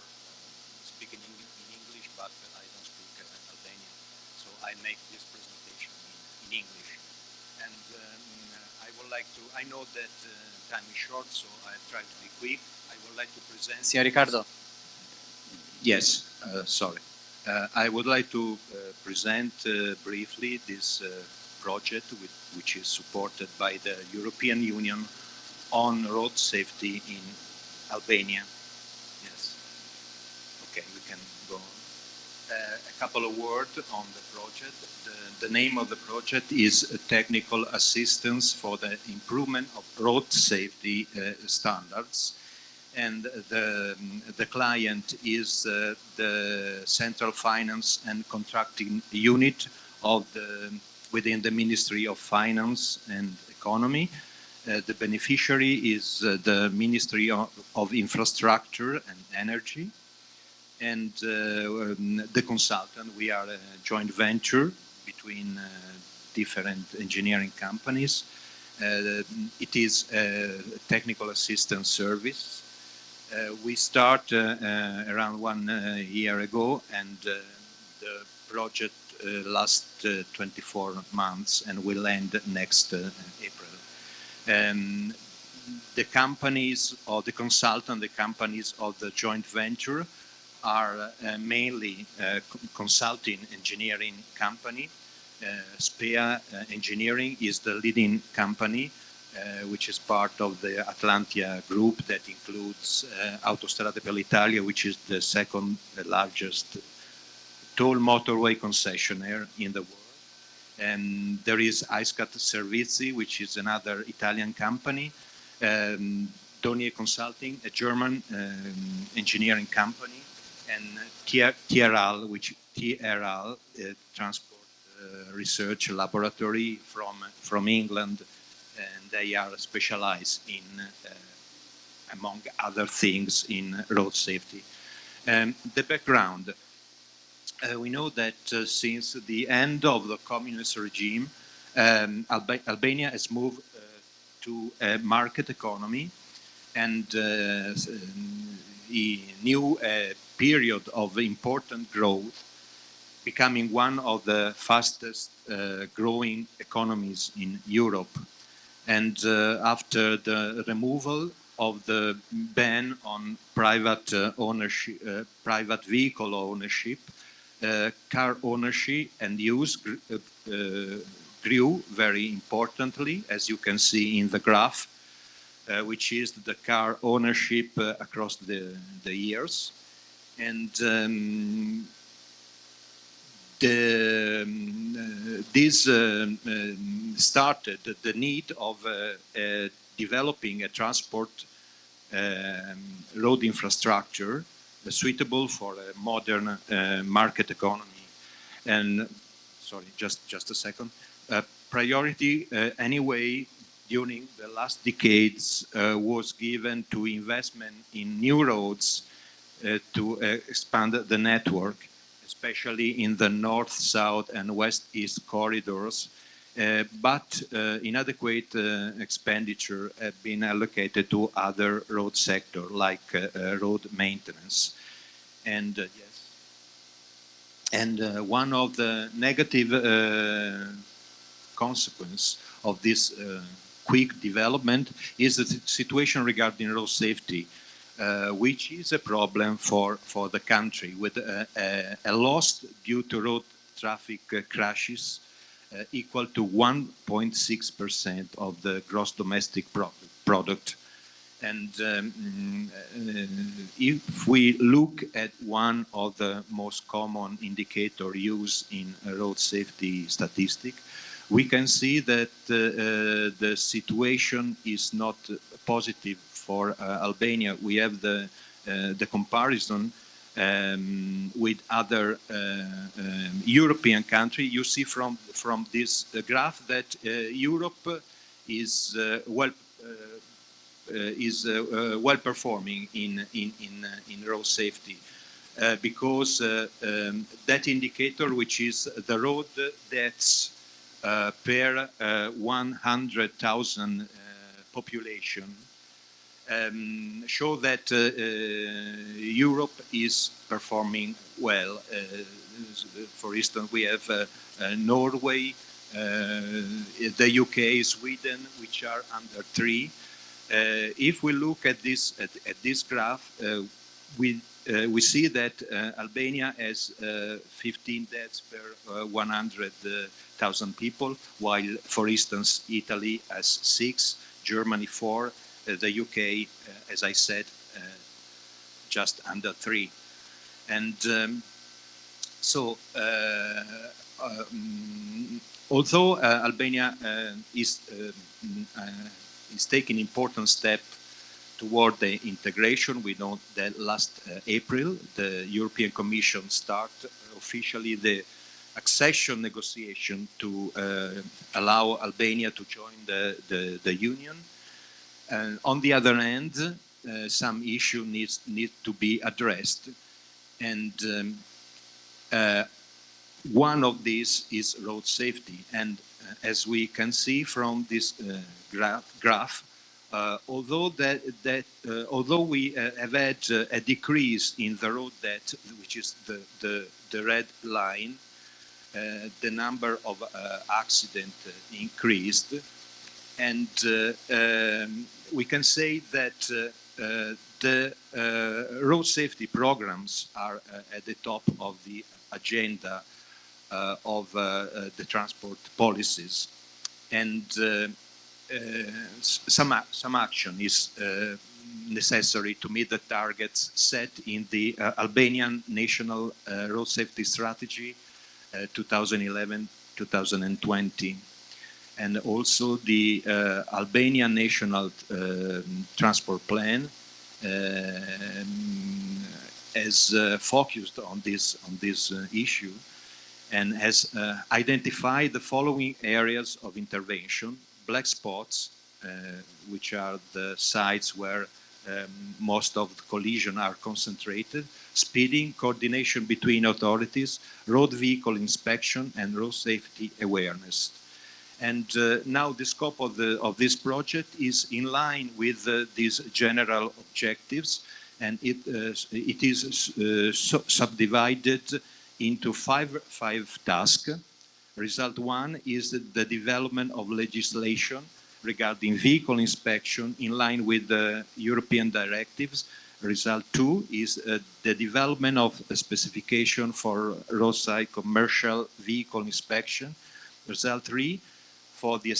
speaking in English, but I don't speak Albanian, so I make this presentation in English. And I would like to, I know that time is short, so I try to be quick. I would like to present... Signor Ricardo. Yes, sorry. I would like to present briefly this project which is supported by the European Union on road safety in Albania. Yes. Okay, we can go on. A couple of words on the project. The name of the project is Technical Assistance for the Improvement of Road Safety Standards. And the client is the Central Finance and Contracting Unit of within the Ministry of Finance and Economy. The beneficiary is the Ministry of Infrastructure and Energy. And the consultant, we are a joint venture between different engineering companies. It is a technical assistance service. We start around 1 year ago, and the project lasts 24 months and will end next April. The companies of the consultant, the companies of the joint venture are mainly consulting engineering company. SPEA Engineering is the leading company, which is part of the Atlantia group that includes Autostrade per l'Italia, which is the second largest toll motorway concessionaire in the world. And there is ISCAT Servizi, which is another Italian company. Donier Consulting, a German engineering company. And TRL, which TRL, Transport Research Laboratory from England. And they are specialized in, among other things, in road safety. The background. We know that since the end of the communist regime, Albania has moved to a market economy, and a new period of important growth, becoming one of the fastest growing economies in Europe. And after the removal of the ban on private ownership, private vehicle ownership, car ownership and use grew very importantly, as you can see in the graph, which is the car ownership across the years. And this started the need of developing a transport road infrastructure suitable for a modern market economy. And sorry, just a second. Priority anyway during the last decades was given to investment in new roads to expand the network, especially in the north, south, and west-east corridors, but inadequate expenditure have been allocated to other road sector, like road maintenance. And yes, and one of the negative consequence of this quick development is the situation regarding road safety, which is a problem for the country, with a loss due to road traffic crashes equal to 1.6% of the gross domestic product. And if we look at one of the most common indicator used in road safety statistic, we can see that the situation is not positive for Albania. We have the comparison with other European countries. You see from this graph that Europe is well performing in road safety, because that indicator, which is the road deaths per 100,000 population, show that Europe is performing well. For instance, we have Norway, the UK, Sweden, which are under 3. If we look at this graph, we see that Albania has 15 deaths per 100,000 people, while, for instance, Italy has 6, Germany 4, the UK, as I said, just under 3. And although Albania is taking important step toward the integration, we know that last April the European Commission started officially the accession negotiation to allow Albania to join the Union. And on the other hand, some issue needs to be addressed, and one of these is road safety. And as we can see from this graph, although we have had a decrease in the road death, which is the red line, the number of accidents increased, and we can say that the road safety programs are at the top of the agenda of the transport policies, and some action is necessary to meet the targets set in the Albanian National Road Safety Strategy 2011-2020, and also the Albanian National Transport Plan has focused on this issue, and has identified the following areas of intervention: black spots, which are the sites where most of the collisions are concentrated, speeding, coordination between authorities, road vehicle inspection, and road safety awareness. And now the scope of this project is in line with these general objectives, and it is subdivided into five tasks. Result 1 is the development of legislation regarding vehicle inspection in line with the European directives. Result 2 is the development of a specification for roadside commercial vehicle inspection. Result 3, for the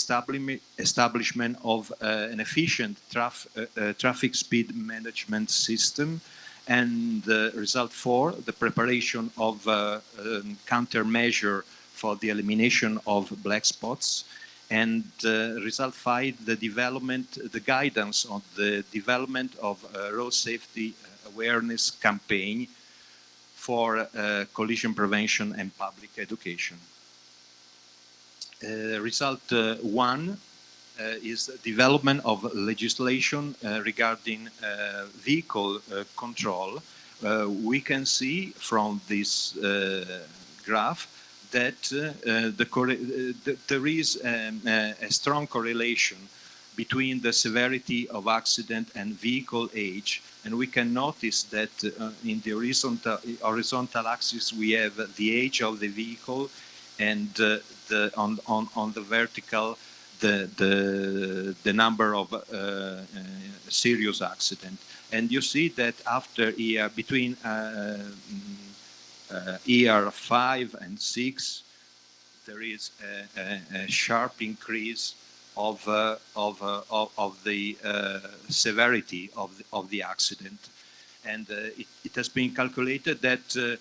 establishment of an efficient traffic speed management system. And result 4, the preparation of countermeasure for the elimination of black spots. And result 5, the guidance on the development of road safety awareness campaign for collision prevention and public education. Result 1 is development of legislation regarding vehicle control, we can see from this graph that there is a strong correlation between the severity of accident and vehicle age, and we can notice that in the horizontal axis we have the age of the vehicle, and on the vertical the number of serious accidents. And you see that after between year 5 and 6, there is a sharp increase of the severity of the accident, and it has been calculated that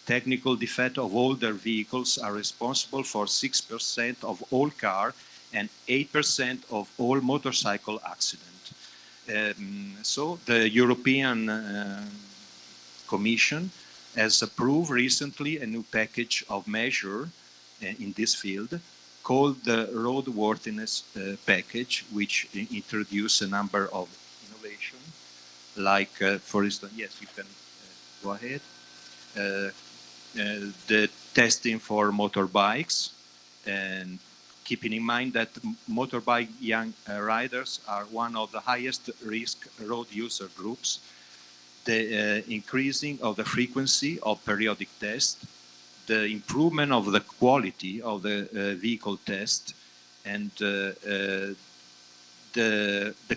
technical defect of older vehicles are responsible for 6% of all car and 8% of all motorcycle accidents. So the European Commission has approved recently a new package of measures in this field called the roadworthiness package, which introduce a number of innovations, like, for instance, yes, you can go ahead, the testing for motorbikes, and keeping in mind that motorbike young riders are one of the highest risk road user groups, the increasing of the frequency of periodic tests, the improvement of the quality of the vehicle test, and the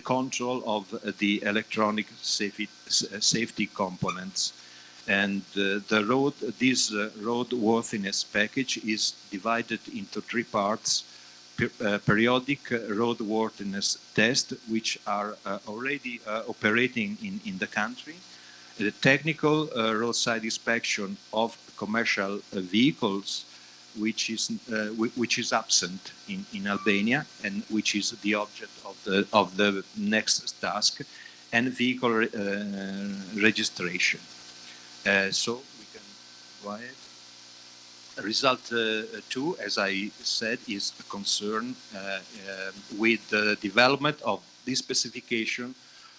control of the electronic safety components. And this roadworthiness package is divided into 3 parts: periodic roadworthiness test, which are already operating in the country, the technical roadside inspection of commercial vehicles, which is absent in Albania and which is the object of the next task, and vehicle registration. So we can go ahead. Result 2, as I said, is concerned with the development of this specification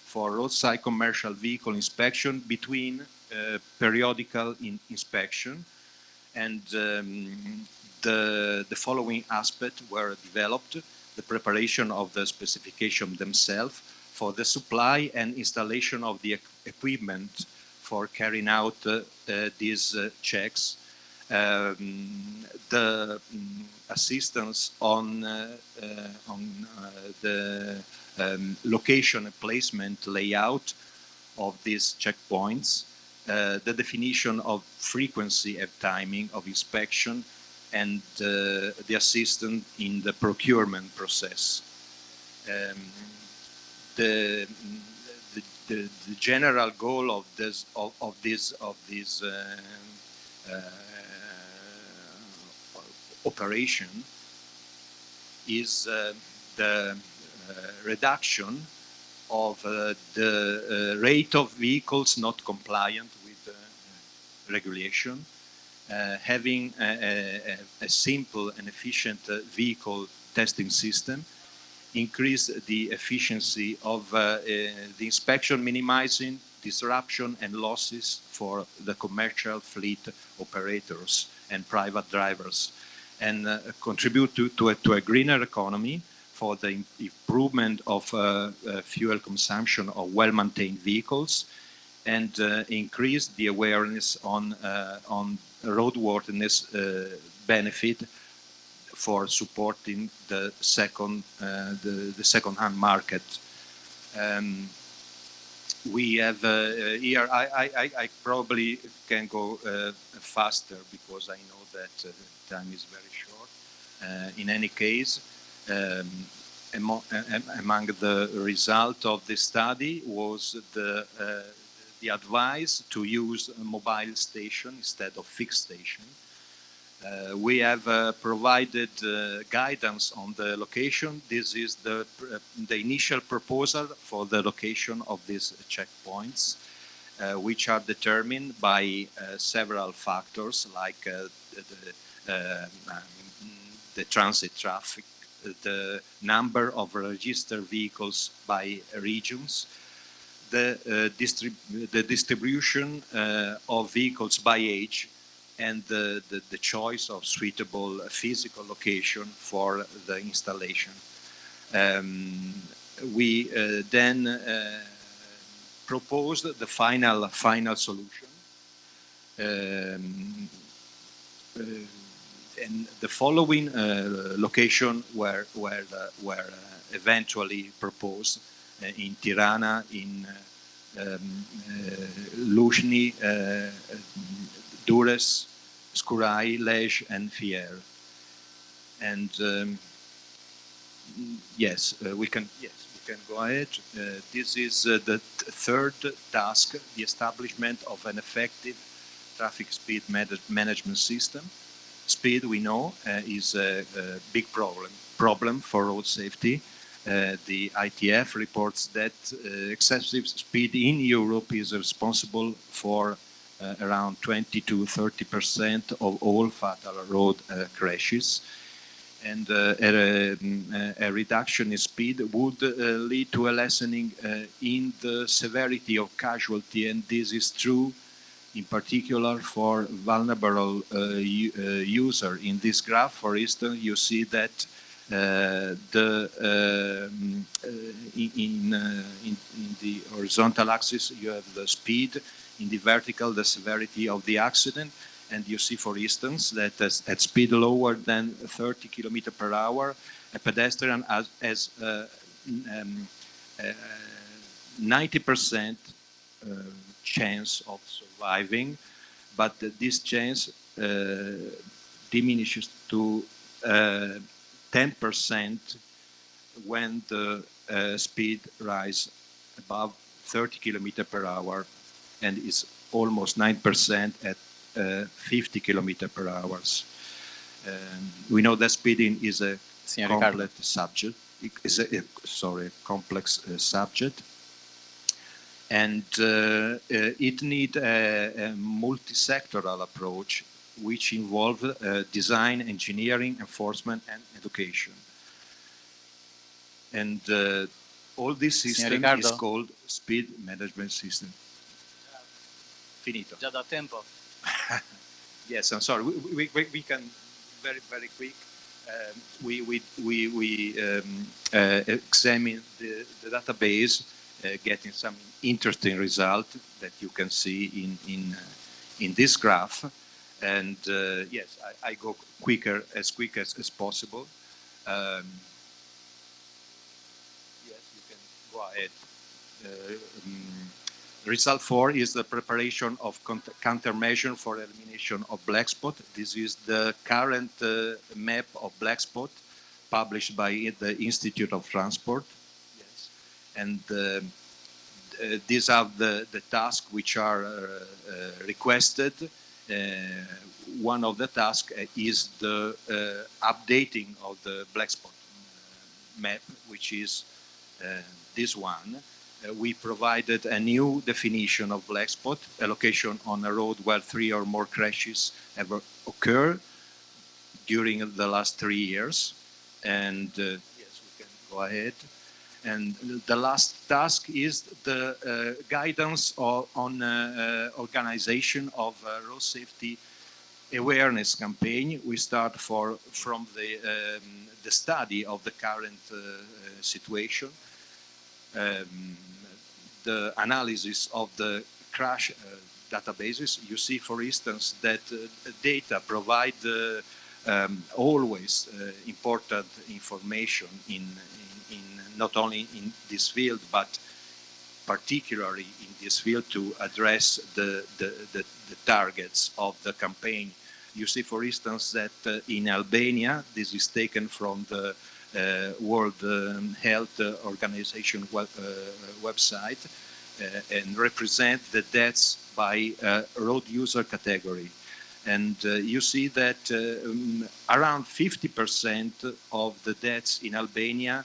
for roadside commercial vehicle inspection between periodical inspection, and the following aspects were developed: the preparation of the specification themselves, for the supply and installation of the equipment for carrying out these checks, the assistance on the location and placement layout of these checkpoints, the definition of frequency and timing of inspection, and the assistance in the procurement process. The general goal of this operation is the reduction of the rate of vehicles not compliant with regulation, having a simple and efficient vehicle testing system, increase the efficiency of the inspection, minimizing disruption and losses for the commercial fleet operators and private drivers, and contribute to a greener economy for the improvement of fuel consumption of well-maintained vehicles, and increase the awareness on roadworthiness benefit for supporting the second-hand market. We have here, I probably can go faster because I know that time is very short. In any case, among the result of the study was the advice to use a mobile station instead of fixed station. We have provided guidance on the location. This is the initial proposal for the location of these checkpoints, which are determined by several factors, like the transit traffic, the number of registered vehicles by regions, the distribution of vehicles by age and the choice of suitable physical location for the installation. We then proposed the final solution, and the following location were eventually proposed in Tirana, in Luzhny, Durres, Scurai, Lej, and Fier. And yes, we can go ahead. This is the third task: the establishment of an effective traffic speed management system. Speed, we know, is a big problem for road safety. The ITF reports that excessive speed in Europe is responsible for around 20 to 30% of all fatal road crashes. And a reduction in speed would lead to a lessening in the severity of casualty, and this is true in particular for vulnerable user. In this graph, for instance, you see that in the horizontal axis you have the speed, in the vertical the severity of the accident, and you see, for instance, that at speed lower than 30 km per hour, a pedestrian has 90% chance of surviving, but this chance diminishes to 10% when the speed rises above 30 km per hour, and is almost 9% at 50 km per hour. We know that speeding is a complex subject. Complex subject, and it needs a multi-sectoral approach, which involves design, engineering, enforcement, and education. And all this system is called speed management system. Finito. Già da tempo. Yes, I'm sorry. We can very quick. We examine the database, getting some interesting result that you can see in this graph. And yes, I go quick as possible. Yes, you can go ahead. Result 4 is the preparation of countermeasure for elimination of black spot. This is the current map of black spot published by the Institute of Transport. Yes. And these are the tasks which are requested. One of the tasks is the updating of the black spot map, which is this one. We provided a new definition of black spot, a location on a road where 3 or more crashes ever occur during the last 3 years. And yes, we can go ahead. And the last task is the guidance on organization of road safety awareness campaign. We start from the study of the current situation. The analysis of the crash databases. You see, for instance, that data provide always important information in not only in this field, but particularly in this field to address the targets of the campaign. You see, for instance, that in Albania, this is taken from the World Health Organization website, and represent the deaths by road user category. And you see that around 50% of the deaths in Albania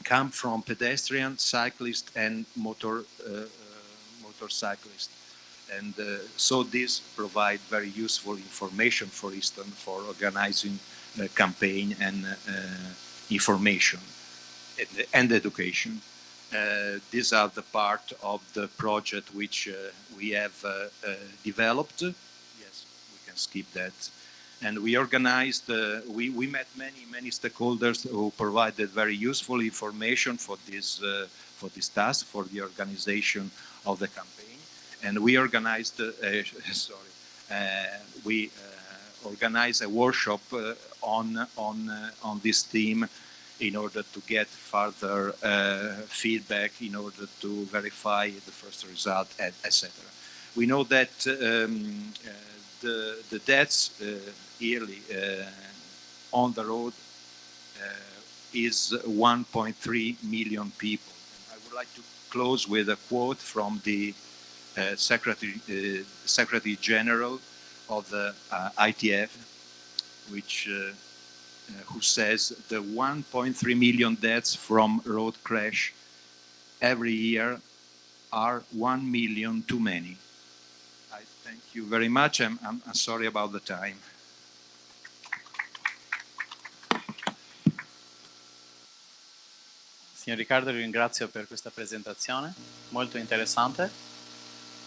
come from pedestrian, cyclist, and motorcyclist. And so this provide very useful information, for instance, for organizing campaign and information and education. These are the part of the project which we have developed. Yes, we can skip that. And we organized, we met many stakeholders who provided very useful information for this task, for the organization of the campaign. And we organized, organized a workshop on this theme in order to get further feedback, in order to verify the first result, etc. We know that the deaths yearly on the road is 1.3 million people. And I would like to close with a quote from the Secretary General of the ITF, who says the 1.3 million deaths from road crash every year are 1 million too many. I thank you very much. I'm sorry about the time. Signor Riccardo, vi ringrazio per questa presentazione, molto interessante.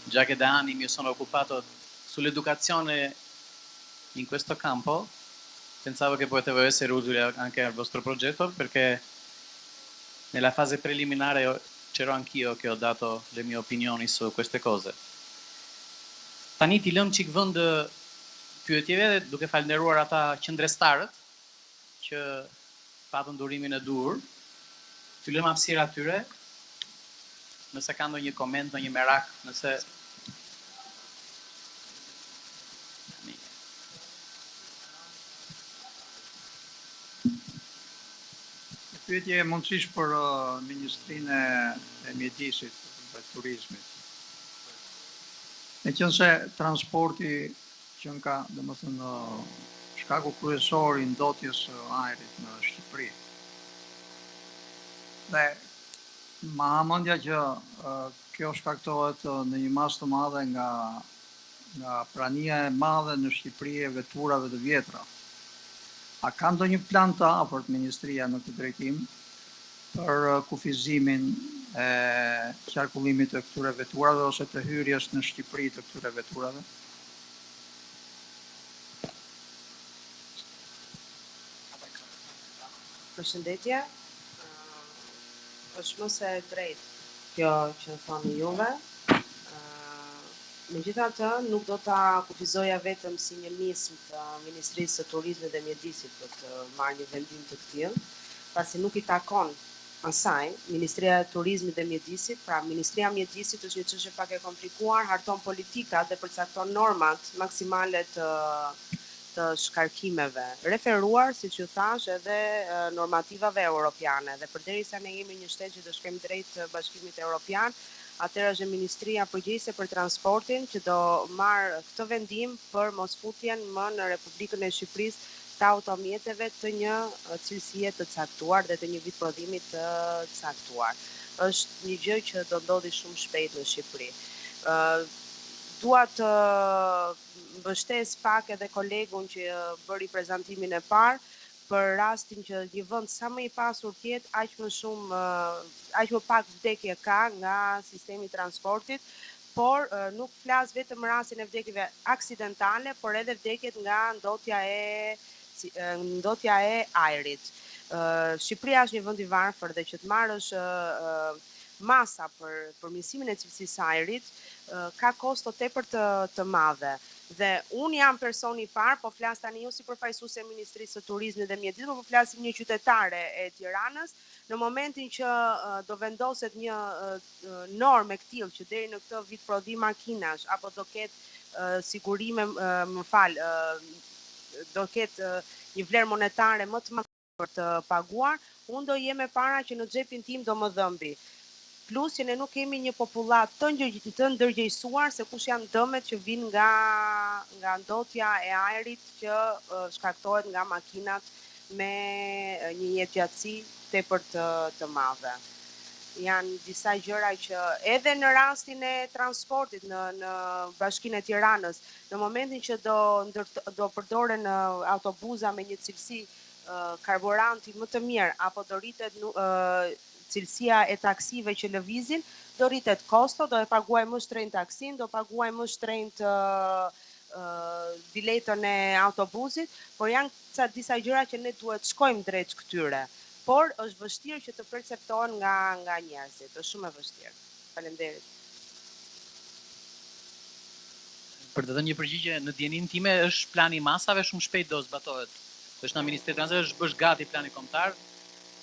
Già che da anni mi sono occupato sull'educazione in questo campo, pensavo che poteva essere utile anche al vostro progetto, perché nella fase preliminare c'ero anch'io che ho dato le mie opinioni su queste cose. Tani ti lëm çik vend pyetjeve duke falënderuar ata qendrestarët që patën durimin e dur. Ty lëm hapësirë atyre, nëse ka ndonjë koment, ndonjë merak, nëse Pyetje mundësisht për Ministrinë e Mjedisit dhe Turizmit. Me qenë se transporti që nga, domethënë, shkaku kryesor i ndotjes së ajrit në Shqipëri. Dhe ma hamendja që kjo shkaktohet në një mas të madhe nga prania e madhe në Shqipëri e veturave të vjetra. A ka ndonjë plan të afërt Ministria në këtë drejtim për kufizimin e qarkullimit të këtyre veturave ose të hyrjes në Shqipëri të këtyre veturave? Përshëndetje. Është më se drejt kjo që thoni juve. Megjithatë, nuk do ta kufizoja vetëm si një nismë të Ministrisë së Turizmit dhe Mjedisit për të marrë një vendim të tillë, pasi nuk i takon asaj Ministria e Turizmit dhe Mjedisit. Pra, Ministria e Mjedisit është një çështje pak e komplikuar, harton politikat dhe përcakton normat maksimale të shkarkimeve, referuar, siç ju thash, edhe normativave europiane. Dhe përderisa ne jemi një shtet që do shkojmë drejt Bashkimit Evropian, atëherë është Ministria përgjegjëse për transportin që do marrë këtë vendim për mosfutjen më në Republikën e Shqipërisë të automjeteve të një cilësie të caktuar dhe të një vit prodhimi të caktuar. Është një gjë që do ndodhi shumë shpejt në Shqipëri. Dua të mbështes pak edhe kolegun që bëri prezantimin e parë, për rastin që një vend sa më i pasur tjetë, aq më pak vdekje ka nga sistemi i transportit, por nuk flas vetëm rastin e vdekjeve aksidentale, por edhe vdekjet nga ndotja e ajrit. Shqipëria është një vend i varfër dhe që të marrësh masa për përmirësimin e cilësisë së ajrit ka kosto tepër të madhe. Dhe unë jam personi i parë, po flas tani jo si përfaqësuese e Ministrisë së Turizmit dhe Mjedisit, por flas si një qytetare e Tiranës, në momentin që do vendoset një normë e këtillë që deri në këtë vit prodhim makinash apo do ketë sigurime, do ketë një vlerë monetare më të madhe për të paguar, unë do jem e para që në xhepin tim do më dhëmbi. Plus që ne nuk kemi një popullat të ndërgjegjësuar se kush janë dëmet që vijnë nga ndotja e ajrit që shkaktohet nga makinat me një jetëgjatësi tepër të madhe. Janë disa gjëra që edhe në rastin e transportit në Bashkinë e Tiranës, në momentin që do përdoren autobuza me një cilësi karburanti më të mirë apo do rritet cilësia e taksive që lëvizin, do rritet kosto, do e paguaj më shtrenjtë taksin, do paguaj më shtrenjtë biletën e autobusit, por janë disa gjëra që ne duhet shkojmë drejt këtyre. Por është vështirë që të perceptohen nga njerëzit, është shumë e vështirë. Faleminderit. Për të dhënë një përgjigje, në dijenin time është plani masave shumë shpejt do zbatohet. Është në Ministri i Transportit është bësh gati plani kombëtar,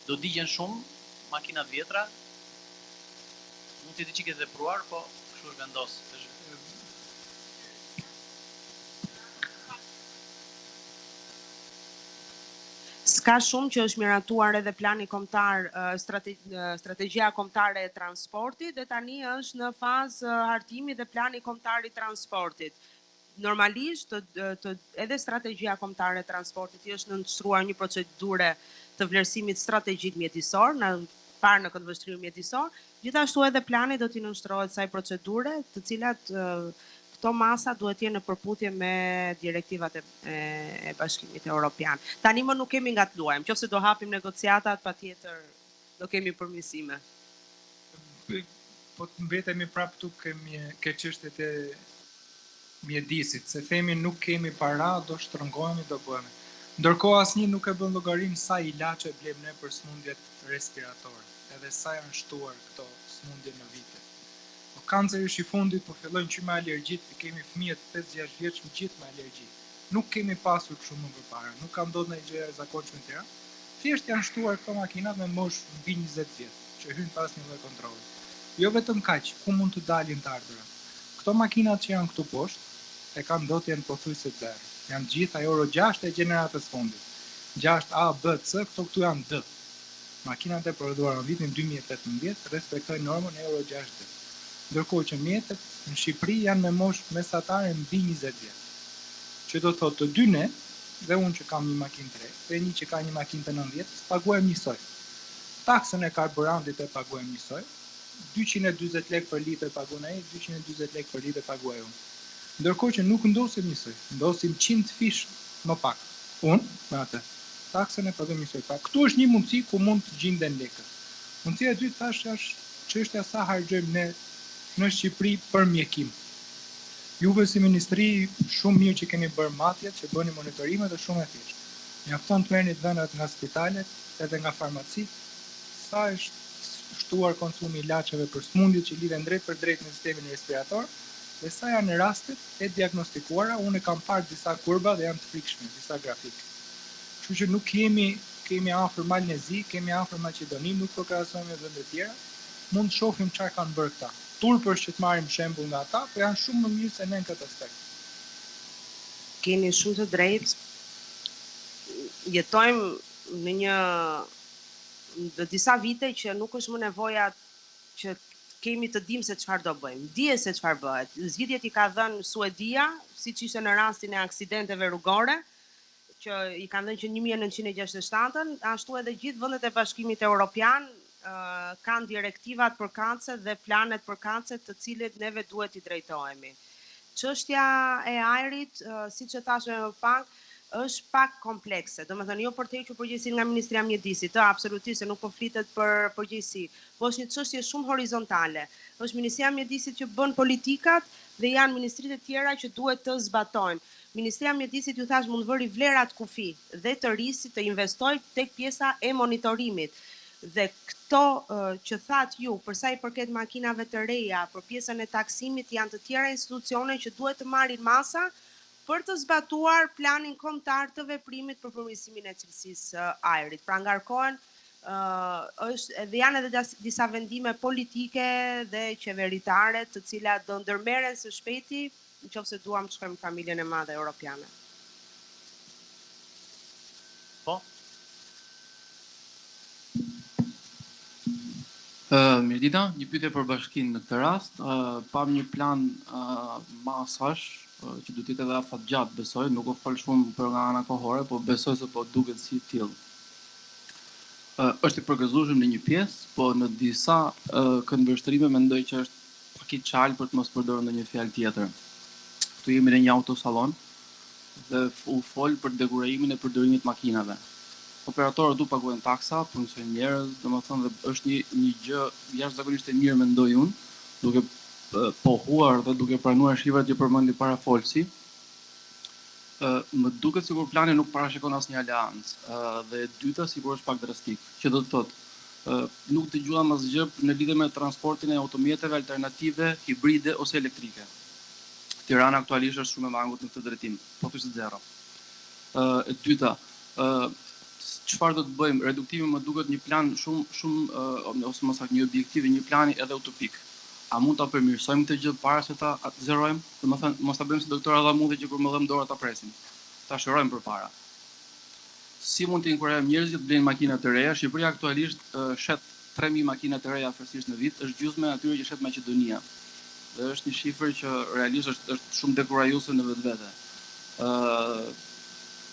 do digjen shumë makinat vjetra. Mund të çike të vepruar, po kështu është vendos. S'ka shumë që është miratuar edhe plani kombëtar, strategjia kombëtare e transportit dhe tani është në fazë hartimi dhe plani kombëtar i transportit. Normalisht edhe strategjia kombëtare e transportit është nënshtruar një procedure të vlerësimit strategjik mjedisor, parë në këtë vështrim mjedisor, gjithashtu edhe plani do t'i nënshtrohet kësaj procedure, të cilat këto masa duhet jenë në përputhje me direktivat e Bashkimit Evropian. Tani më nuk kemi ngatluar, nëse do hapim negociatat, patjetër do kemi përmirësime. Po të mbetemi prapë tu ke çështjet e mjedisit, se themi nuk kemi para, do shtrëngohemi, do bëhemi. Ndërkohë asnjë nuk e bën llogarin sa ilaçe blem ne për sëmundjet respiratore, edhe sa janë shtuar këto sëmundje në vite. Kanceri është i fundit, po fillojnë që me alergjit, kemi fëmijët 5-6 vjeç me gjithë me alergji. Nuk kemi pasur kështu më përpara, nuk ka ndodhur ndonjë gjë e zakonshme në Tiranë. Thjesht janë shtuar këto makinat me moshë mbi 20 vjet, që hyn pas një lloj kontrolli. Jo vetëm kaq, ku mund të dalin të ardhurat. Këto makinat që janë këtu poshtë e kanë ndotjen pothuajse zero. Janë gjitha Euro 6 e gjeneratës fundit. 6A, B, C, këto këtu janë D. Makinat e prodhuara në vitin 2018 respektojnë normën Euro 6D. Ndërkohë që mjetet në Shqipëri janë me moshë mesatare mbi 20 vjet. Që do thotë të dy ne, dhe unë që kam një makinë 3, dhe një që ka një makinë të 9 vjet, paguajmë njësoj. Taksën e karburantit e paguajmë njësoj, 240 lekë për litër paguajnë ai, 240 lekë për litër paguaj unë. Ndërkohë që nuk ndosim njësoj, ndosim 100 fish më pak. Unë, me atë, taksën e paguajmë njësoj. Këtu është një mundësi ku mund të gjinden lekët. Mundësia e dytë tash është çështja sa harxojmë ne në Shqipëri për mjekim. Juve si ministri shumë mirë që keni bërë matjet, që bëni monitorimet dhe shumë e thjeshtë. Mjafton të merrni dhënat nga spitalet edhe nga farmacit, sa është shtuar konsumi i ilaçeve për sëmundjet që lidhen drejt për drejt në sistemin respirator, dhe sa janë rastet e diagnostikuara. Unë kam parë disa kurba dhe janë të frikshme, disa grafik. Kështu që nuk kemi afër Malnezi, kemi afër Maqedoni, nuk po krahasohemi me vende tjera. Mund të shohim çfarë kanë bërë këta. Turpësh që të marrim shembull nga ata, po janë shumë më mirë se ne në këtë aspekt. Keni shumë të drejtë. Jetojmë në disa vite që nuk është më nevoja që kemi të dimë se çfarë do bëjmë. Dije se çfarë bëhet. Zgjidhjet i ka dhënë Suedia, siç ishte në rastin e aksidenteve rrugore, që i kanë dhënë që 1967-ën, ashtu edhe gjithë vendet e Bashkimit Evropian kanë direktivat përkatëse dhe planet përkatëse të cilit neve duhet i drejtohemi. Çështja e ajrit, siç e thashë më pak, është pak komplekse. Domethënë jo për të hequr përgjegjësinë nga Ministria e Mjedisit, absolutisht se nuk po flitet për përgjegjësi, po është një çështje shumë horizontale. Është Ministria e Mjedisit që bën politikat dhe janë ministritë e tjera që duhet të zbatojnë. Ministria e Mjedisit ju thash mund vëri vlerat kufi dhe të risi të investojë tek pjesa e monitorimit. Dhe këto që thatë ju, përsa i përket makinave të reja, për pjesën e taksimit, janë të tjera institucione që duhet të marrin masa për të zbatuar planin kombëtar të veprimit për përmirësimin e cilësisë ajrit. Pra ngarkohen dhe janë edhe disa vendime politike dhe qeveritare të cilat do ndërmerren së shpejti, nëse duam të shkojmë në familjen e madhe europiane. Po. Mirdita, një pyetje për bashkinë në këtë rast. Pam një plan masash që do të jetë edhe afat gjatë, besoj, nuk o fol shumë për nga ana kohore, po besoj se po duket si tillë. Është i përgëzueshëm në një pjesë, po në disa këndvështrime mendoj që është pak i çal për të mos përdorur ndonjë fjalë tjetër. Këtu jemi në një autosallon dhe u fol për dekurajimin e përdorimit makinave. operatorët du paguajnë taksa, punësojnë njerëz, domethënë dhe është një gjë jashtëzakonisht e mirë mendoj unë, duke pohuar dhe duke pranuar shifrat që përmendi para folsi. Më duket sikur plani nuk parashikon asnjë aleancë, dhe e dyta sikur është pak drastik, që do të thotë nuk dëgjuam asgjë në lidhje me transportin e automjeteve alternative, hibride ose elektrike. Tirana aktualisht është shumë e mangut në këtë drejtim, pothuajse zero. E dyta, çfarë do të bëjmë? Reduktimi më duket një plan shumë ose më saktë një objektiv, një plan edhe utopik. A mund ta përmirësojmë këtë gjë para se ta zerojmë? Domethënë mos ta bëjmë si doktor Adhamuti që kur më dhëm dorë ta presim. Ta shërojmë përpara. Si mund të inkurajojmë njerëzit të blejnë makina të reja? Shqipëria aktualisht shet 3000 makina të reja afërsisht në vit, është gjysmë e atyre që shet Maqedonia. Dhe është një shifër që realisht është shumë dekurajuese në vetvete.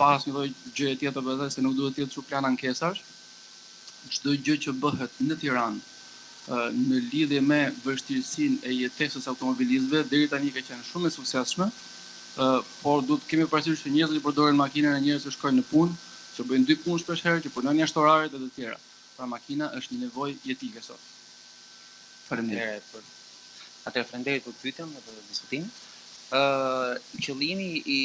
Pas një lloj gjëje tjetër besoj se nuk duhet të jetë shumë plan ankesash. Çdo gjë që bëhet në Tiranë në lidhje me vështirësinë e jetesës automobilistëve deri tani ka qenë shumë e suksesshme, por duhet kemi parasysh që njerëzit që përdoren makinën e njerëz që shkojnë në punë, që bëjnë 2 punë shpesh herë, që punojnë jashtë orarit dhe të tjera. Pra makina është një nevojë jetike sot. Faleminderit. Atëherë faleminderit për pyetjen dhe për diskutimin. Qëllimi i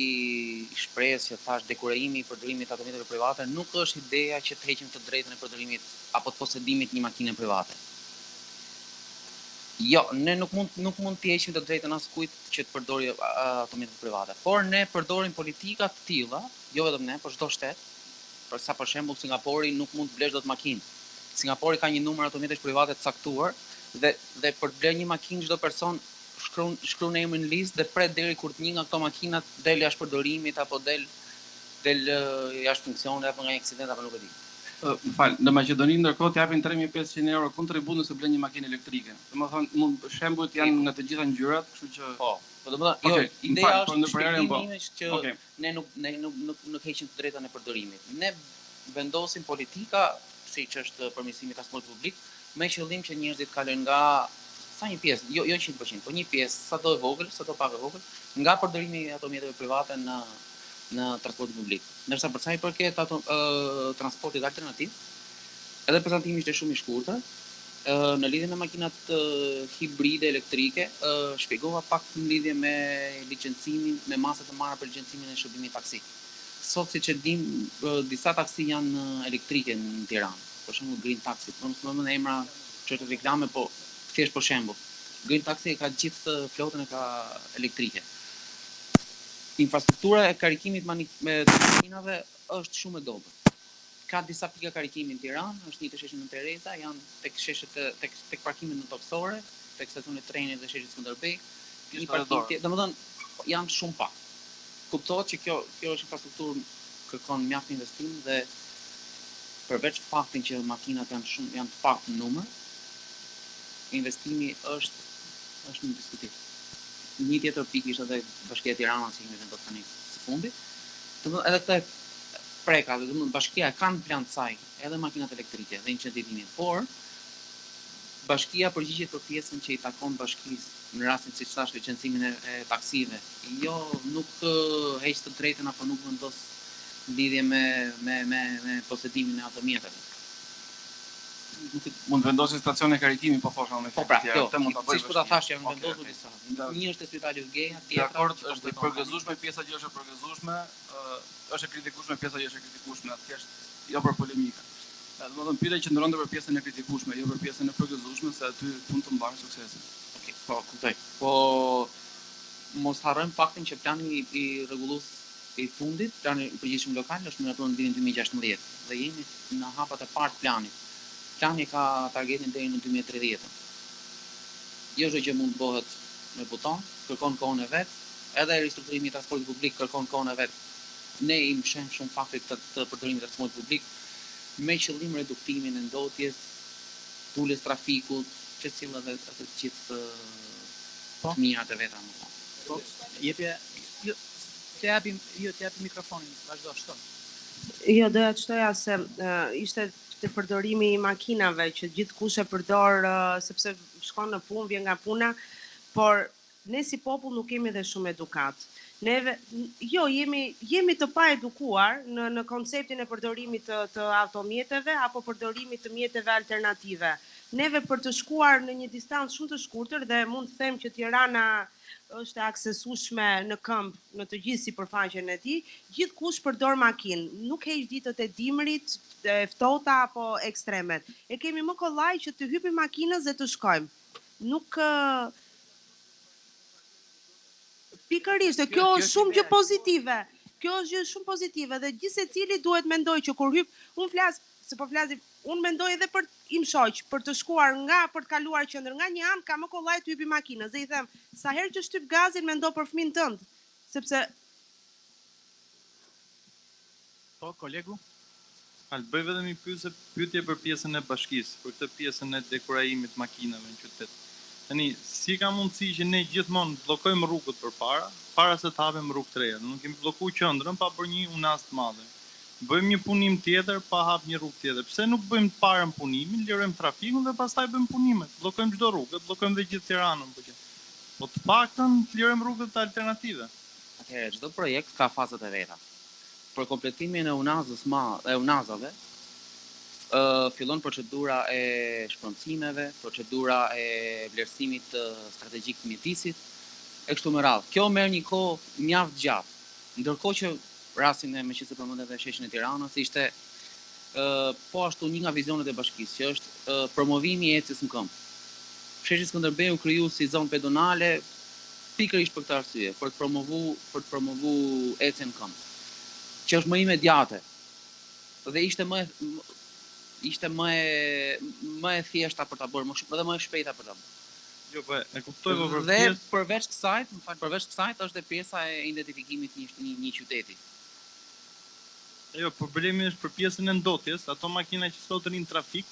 shprehjes që thash dekurajimi i përdorimit të automobileve private nuk është ideja që të heqim të drejtën e përdorimit apo të posedimit një makine private. Jo, ne nuk mund t'i heqim të drejtën askujt që të përdori automjete private, por ne përdorim politika të tilla, jo vetëm ne, por çdo shtet. Për shembull Singapori nuk mund të blesh dot makinë. Singapori ka një numër automjetesh private të caktuar dhe për të blerë një makinë çdo person shkruan emrin në listë dhe pret deri kur një nga këto makina del jashtë përdorimit apo del jashtë funksionit apo nga një aksident apo nuk e di. Më fal, në Maqedoni ndërkohë t'japin 3500 euro kontribut nëse blen një makinë elektrike. Domethënë shembujt janë nga të gjitha ngjyrat, kështu që po domethënë jo, ideja është shpjegimi që ne nuk heqim të drejtën e përdorimit. Ne vendosim politika, siç është përmirësimi i transportit publik, me qëllim që njerëzit kalojnë nga sa një pjesë, jo 100%, por një pjesë sado e vogël, sado pak e vogël, nga përdorimi i automjeteve private në transportin publik. Ndërsa për sa i përket transportit alternativ, edhe prezantimi ishte shumë i shkurtër. Në lidhje me makinat hibride elektrike, shpjegova pak në lidhje me licencimin, me masat e marra për licencimin e shërbimit taksi. Sot siç e dim, disa taksi janë elektrike në Tiranë. Për shembull Green Taxi, mos më vjen emra çështë reklame, po thjesht për shembull. Green Taxi ka gjithë flotën e ka elektrike. Infrastruktura e karikimit me makinave është shumë e dobët. Ka disa pika karikimi në Tiranë, është një të sheshin në Tereza, janë tek parkimet në Toksore, tek stacioni i trenit dhe sheshit Skënderbej. Domethënë janë shumë pak. Kuptohet që kjo është infrastrukturë kërkon mjaft investim dhe përveç faktin që makinat janë të pak në numër, investimi është një diskutim. Një tjetër pikë ishte edhe Bashkia e Tiranës që kemi vendosur tani së fundi. Domethënë edhe këtë preka, domethënë bashkia ka në plan të saj edhe makinat elektrike dhe incentivimin, por bashkia përgjigjet për pjesën që i takon bashkisë në rastin siç thash licencimin e taksive. Jo, nuk heq të drejtën apo nuk vendos lidhje me posedimin e automjeteve. Mund të vendosin stacione karikimi, po thosha unë. Po pra, siç po ta thash janë vendosur disa. Një është te Spitali Vgeja, tjetra është e përgëzueshme pjesa që është e përgëzueshme, është e kritikueshme pjesa që është e kritikueshme, thjesht jo për polemikë. Domethënë pyetja që ndronte për pjesën e kritikueshme, jo për pjesën e përgëzueshme, se aty mund të mbarë suksesin. Okej, po kuptoj. Po mos harrojmë faktin që plani i rregullues i fundit, plani i përgjithshëm lokal është miratuar në vitin 2016 dhe jemi në hapat e parë të planit. Plani ka targetin deri në 2030. Jo çdo gjë mund të bëhet me buton, kërkon kohën e vet, edhe ristrukturimi i transportit publik kërkon kohën e vet. Ne i mshem shumë faktit të përdorimit të transportit publik me qëllim reduktimin e ndotjes, uljes trafikut, që cilë edhe të gjithë të mirat e veta më tonë. Po, të japi mikrofonin, vazhdo, shton. Jo, doja të shtoja se ishte të përdorimi i makinave që gjithkush e përdor sepse shkon në punë, vjen nga puna, por ne si popull nuk kemi dhe shumë edukat. Jemi të pa edukuar në konceptin e përdorimit të automjeteve apo përdorimit të mjeteve alternative. Neve për të shkuar në një distancë shumë të shkurtër dhe mund të them që Tirana është e aksesueshme në këmbë në të gjithë sipërfaqen e tij, gjithkush përdor makinë. Nuk heq ditët e dimrit, e ftohta apo ekstremet. E kemi më kollaj që të hypim makinës dhe të shkojmë. Nuk pikërisht, kjo është shumë gjë pozitive. Kjo është gjë shumë pozitive dhe gjithë secili duhet mendoj që kur hyp, unë mendoj edhe për im shoq, për të shkuar për të kaluar qendër nga një anë, ka më kollaj të hypi makinës. Dhe I them, sa herë që shtyp gazin mendo për fëmin tënd, sepse Po, kolegu? Bëj vetëm një pyetje për pjesën e bashkisë, për këtë pjesën e dekorajimit makinave në qytet. Tani, si ka mundësi që ne gjithmonë bllokojmë rrugët para se të hapim rrugë të reja. Nuk kemi bllokuar qendrën pa bërë një unas të madhe. Bëjmë një punim tjetër pa hap një rrugë tjetër. Pse nuk bëjmë parën punimin, lirojmë trafikun dhe pastaj bëjmë punimet. Bllokojmë çdo rrugë, bllokojmë dhe gjithë Tiranën Po të paktën lirojmë rrugët alternative. Atëherë, çdo projekt ka fazat e veta. Për kompletimin e unazave, fillon procedura e shpronësimeve, procedura e vlerësimit strategjik të mjedisit, e kështu me radhë. Kjo merr një kohë mjaft gjatë. Ndërkohë që rastin e meqenëse përmendet edhe sheshin e Tiranës ishte po ashtu një nga vizionet e bashkisë, që është promovimi i ecjes në këmbë. Sheshi Skënderbeu kriju si zonë pedonale pikërisht për këtë arsye, për të promovu ecjen në këmbë, që është më imediate dhe ishte më e thjeshta për ta bërë, më shumë dhe më e shpejta për ta bërë. Jo, po e kuptoj për dhe përveç kësaj është e pjesa e identifikimit një qyteti. Jo, problemi është për pjesën e ndotjes, ato makina që sot rinë trafik,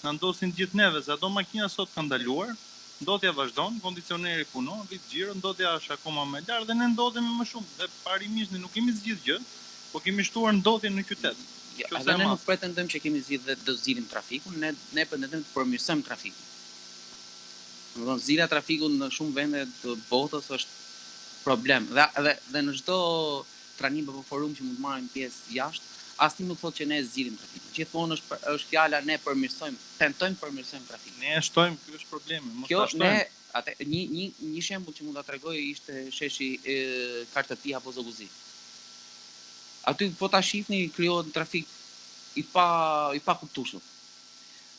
na ndosin gjithë neve, se ato makina sot kanë ndaluar, ndotja vazhdon, kondicioneri punon, rrit xhiro, ndotja është akoma më lart dhe ne ndodhemi më shumë. Dhe parimisht ne nuk kemi zgjidhur gjë, po kemi shtuar ndotjen në qytet. Edhe ne nuk pretendojmë që kemi zgjidhur dhe do zgjidhim trafikun, ne pretendojmë të përmirësojmë trafikun. Domethënë zgjidhja e trafikut në shumë vende të botës është problem. Dhe në çdo trajnim apo forum që mund të marrim pjesë jashtë, asnjë nuk thotë që ne zgjidhim trafikun. Gjithmonë është fjala ne tentojmë përmirësojmë trafikun. Ne e shtojmë, ky është problemi, mos ta shtojmë. Një shembull që mund ta tregoj ishte sheshi Kartëpi apo Zoguzi. Aty po ta shihni krijohet trafik i pa kuptueshëm.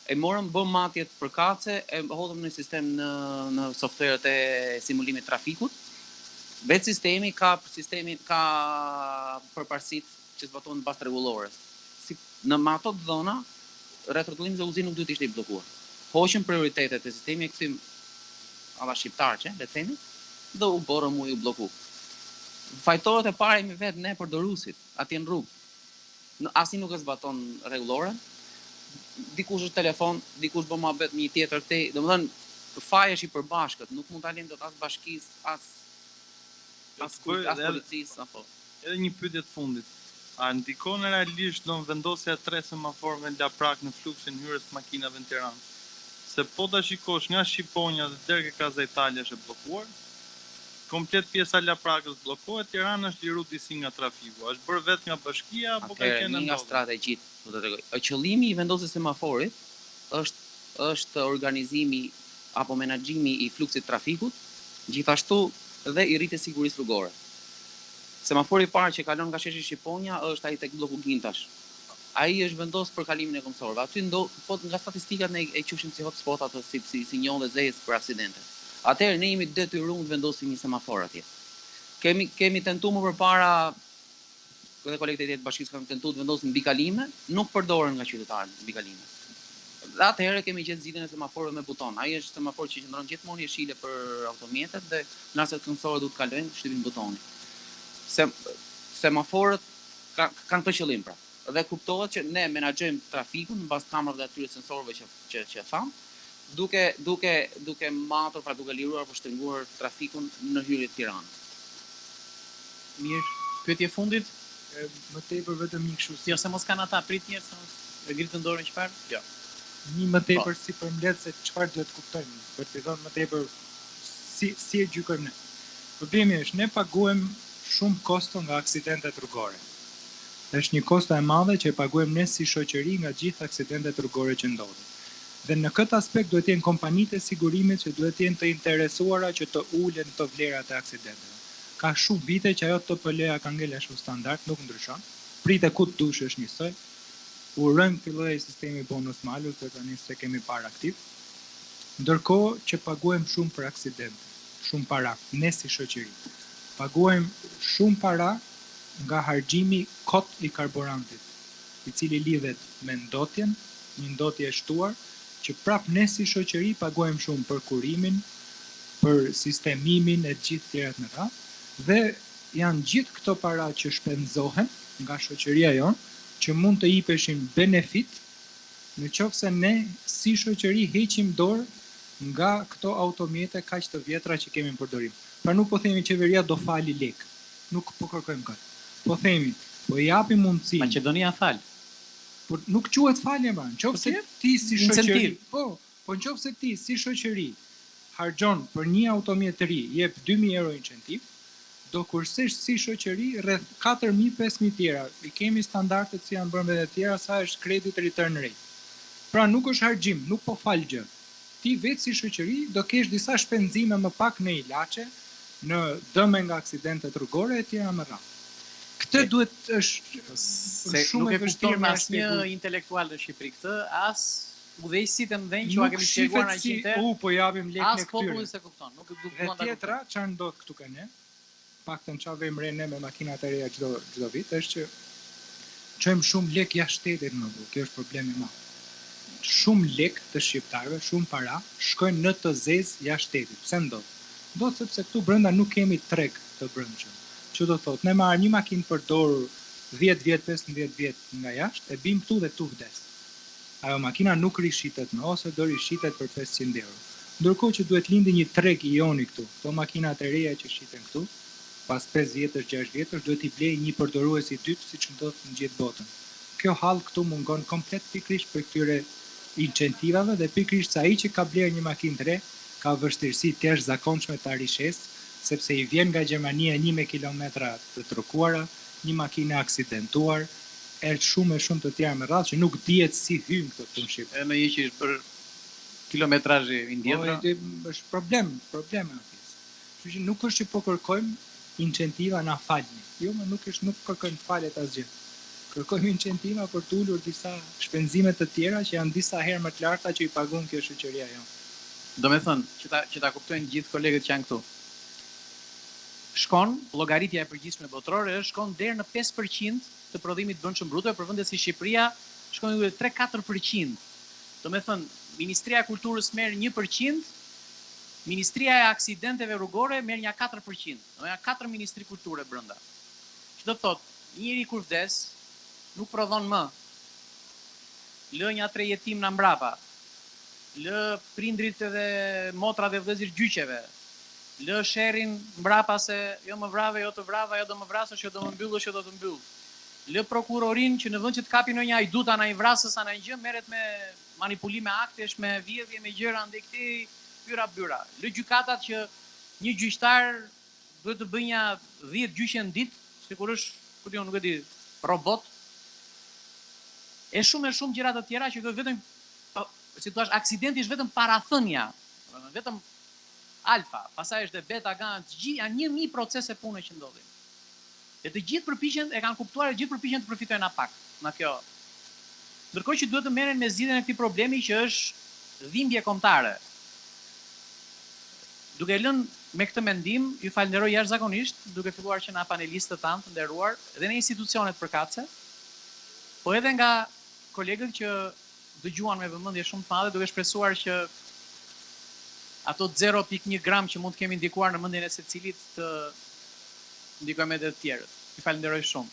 E morëm bëm matjet përkatëse, e hodhëm në sistem në softverët e simulimit trafikut. Vetë sistemi ka përparësitë që zbatohen bazë rregullore. Në ato dhona, rrethrotëllimi Zoguzi nuk duhet ishte I bllokuar. Hoqën prioritetet e sistemi e kthym alla shqiptarçe, le të themi, dhe u borëm u blloku. Fajtorët e parë jemi vetë ne përdoruesit, atje në rrugë. Asnjë nuk e zbaton rregulloren. Dikush është telefon, dikush bën mohabet me një tjetër te, domethënë fajesh I përbashkët, nuk mund ta lëm dot as bashkisë, as policisë apo. Edhe një pyetje të fundit. A ndikon realisht vendosja e 3 semaforëve nga prak në fluksin hyrjes të makinave në Tiranë? Se po ta shikosh nga Shqiponja dhe deri ke Kaza Italia është e bllokuar. Komplet pjesa e Laprakës bllokohet, Tirana është liru disi nga trafiku. Është bërë vetë nga bashkia apo ka qenë nga strategjitë, do të tregoj. Qëllimi I vendosjes së semaforit është organizimi apo menaxhimi I fluksit trafikut, gjithashtu dhe I rritjes sigurisë rrugore. Semafori I parë që kalon nga sheshi Shqiponja është ai tek bloku Gintash. Ai është vendosur për kalimin e komsorëve. Aty nga statistikat ne e qushim si hotspot ato si njollë zezë për aksidente. Atëherë ne jemi detyruar të vendosim një semafor atje. Kemi tentuar më përpara edhe kolegët e tjerë të bashkisë kanë tentuar të vendosin mbi kalime, nuk përdoren nga qytetarët mbi kalime. Dhe atëherë kemi gjetë zgjidhjen e semaforëve me buton. Ai është semafor që qëndron gjithmonë jeshile për automjetet dhe nëse këngësorët duhet kalojnë, shtypin butonin. Semaforët kanë këtë qëllim pra. Dhe kuptohet që ne menaxhojmë trafikun mbas kamerave dhe atyre sensorëve që tham, duke matur, pra duke liruar për shtrënguar trafikun në hyrje të Tiranës. Mirë, pyetje fundit? Më tepër vetëm një kështu. Jo, se mos kanë ata prit njerëz, e ngritën dorën çfarë? Jo. Një më tepër si përmbledh se çfarë duhet kuptojmë. Për të thënë më tepër si e gjykojmë ne. Problemi është ne paguajmë shumë kosto nga aksidentet rrugore. Është një kosto e madhe që e paguajmë ne si shoqëri nga gjithë aksidentet rrugore që ndodhin. Dhe në këtë aspekt duhet të jenë kompanitë e sigurimit që duhet të jenë të interesuara që të ulen të vlerat e aksidenteve. Ka shumë vite që ajo TPL-a ka ngel ashtu standard, nuk ndryshon. Pritet ku të dush është njësoj. Urojmë fillojë sistemi bonus malus dhe tani se kemi parë aktiv. Ndërkohë që paguajmë shumë për aksidente, shumë para, ne si shoqëri. Paguajmë shumë para nga harxhimi kot i karburantit, i cili lidhet me ndotjen, një ndotje e shtuar, që prap ne si shoqëri paguajmë shumë për kurimin, për sistemimin e gjithë tjerat me ta, dhe janë gjithë këto para që shpenzohen nga shoqëria jonë, që mund të jipeshin benefit në qoftë se ne si shoqëri heqim dorë nga këto automjete kaq të vjetra që kemi në përdorim. Pra nuk po themi qeveria do fali lek, nuk po kërkojmë këtë. Po themi, po i japim mundësi. Maqedonia fal. Por nuk quhet falje ma, nëse ti si shoqëri, po nëse ti si shoqëri harxhon për një automjet të ri, jep 2000 euro incentiv, do kursesh si shoqëri rreth 4000-5000 tjera. I kemi standardet si janë bërë edhe të tjera, sa është credit return rate. Pra nuk është harxhim, nuk po fal gjë. Ti vetë si shoqëri do kesh disa shpenzime më pak në ilaçe, në dëme nga aksidentet rrugore e tjera më radhë. Këtë duhet është shumë e vështirë me asnjë intelektual në Shqipëri këtë, as udhëheqësit e mëdhenj që ua kemi shpjeguar në 100. Po japim lekë as populli se kupton, nuk e kupton. Dhe tjetra, çfarë ndodh këtu ka ne? Paktën çfarë vëmë re ne me makinat e reja çdo vit, është që çojmë shumë lek jashtë shtetit më vonë. Kjo është problemi i madh. Shumë lek të shqiptarëve, shumë para shkojnë në të zezë jashtë shtetit. Pse ndodh? Ndodh sepse këtu brenda nuk kemi treg të brendshëm. Që do thotë, ne marrim një makinë për dorë 10 vjet, 15 vjet nga jashtë, e bim këtu dhe këtu vdes. Ajo makina nuk rishitet më, ose do rishitet për 500 euro. Ndërkohë që duhet lindi një treg i joni këtu, këto makinat e reja që shiten këtu, pas 5 vjetësh, 6 vjetësh, duhet i blej një përdorues i dytë, siç ndodh në gjithë botën. Kjo hall këtu mungon komplet pikërisht për këtyre incentivave dhe pikërisht sa ai që ka bler një makinë të re, ka vështirësi të jashtëzakonshme ta rishesë, sepse i vjen nga Gjermania 1 kilometra të trokuara, një makinë aksidentuar, shumë të tjera me radhë që nuk dihet si hyn këtu në Shqipëri. Edhe një që është për kilometrazhi i ndjetra. Është problem aty. Kështu që nuk është që po kërkojmë incentiva na falni. Jo, nuk kërkojmë falet asgjë. Kërkojmë incentiva për të ulur disa shpenzime të tjera që janë disa herë më të larta që i pagon kjo shoqëria jonë. Do me thënë, që ta kuptojnë gjithë kolegët që janë këtu. Shkon, llogaritja e përgjithshme botërore shkon deri në 5% të prodhimit brendshëm bruto, për vende si Shqipëria shkon deri 3-4%. Do me thënë, Ministria e Kulturës merr 1%, Ministria e Aksidenteve Rrugore merr një 4%. Do janë 4 ministri kulture brenda. Që do thotë, njëri kur vdes nuk prodhon më. Lë një 3 jetim në mbrapa. Lë prindrit edhe motrat dhe vëllezërit gjyqeve. Lë sherrin mbrapa se jo më vrave, jo të vrava, jo do më vrasësh, jo do më mbyllësh, jo do të mbyll. Lë prokurorin që në vend që të kapi në një ajdut ana i vrasës ana i gjë, merret me manipulime aktesh, me vjedhje, me gjëra ndaj këtij byra. Lë gjykatat që një gjyqtar duhet të bëjë një 10 gjyqje në ditë, sikur është, nuk e di, robot. E shumë gjëra të tjera që vetëm si thua, aksidenti është vetëm parathënia, vetëm alfa, pastaj është e beta, janë 1000 procese pune që ndodhin. E të gjithë përpiqen, e kanë kuptuar, e gjithë përpiqen të përfitojnë pak nga kjo. Ndërkohë që duhet të merren me zgjidhjen e këtij problemi që është dhimbje kombëtare. Duke lënë me këtë mendim, ju falenderoj jashtëzakonisht, duke filluar që nga panelistët tanë të nderuar dhe në institucionet përkatëse, po edhe nga kolegët që dëgjuan me vëmendje shumë të madhe, duke shpresuar që ato 0.1 gram që mund të kemi ndikuar në mendjen e secilit të ndikojmë edhe të tjerët. Ju falenderoj shumë.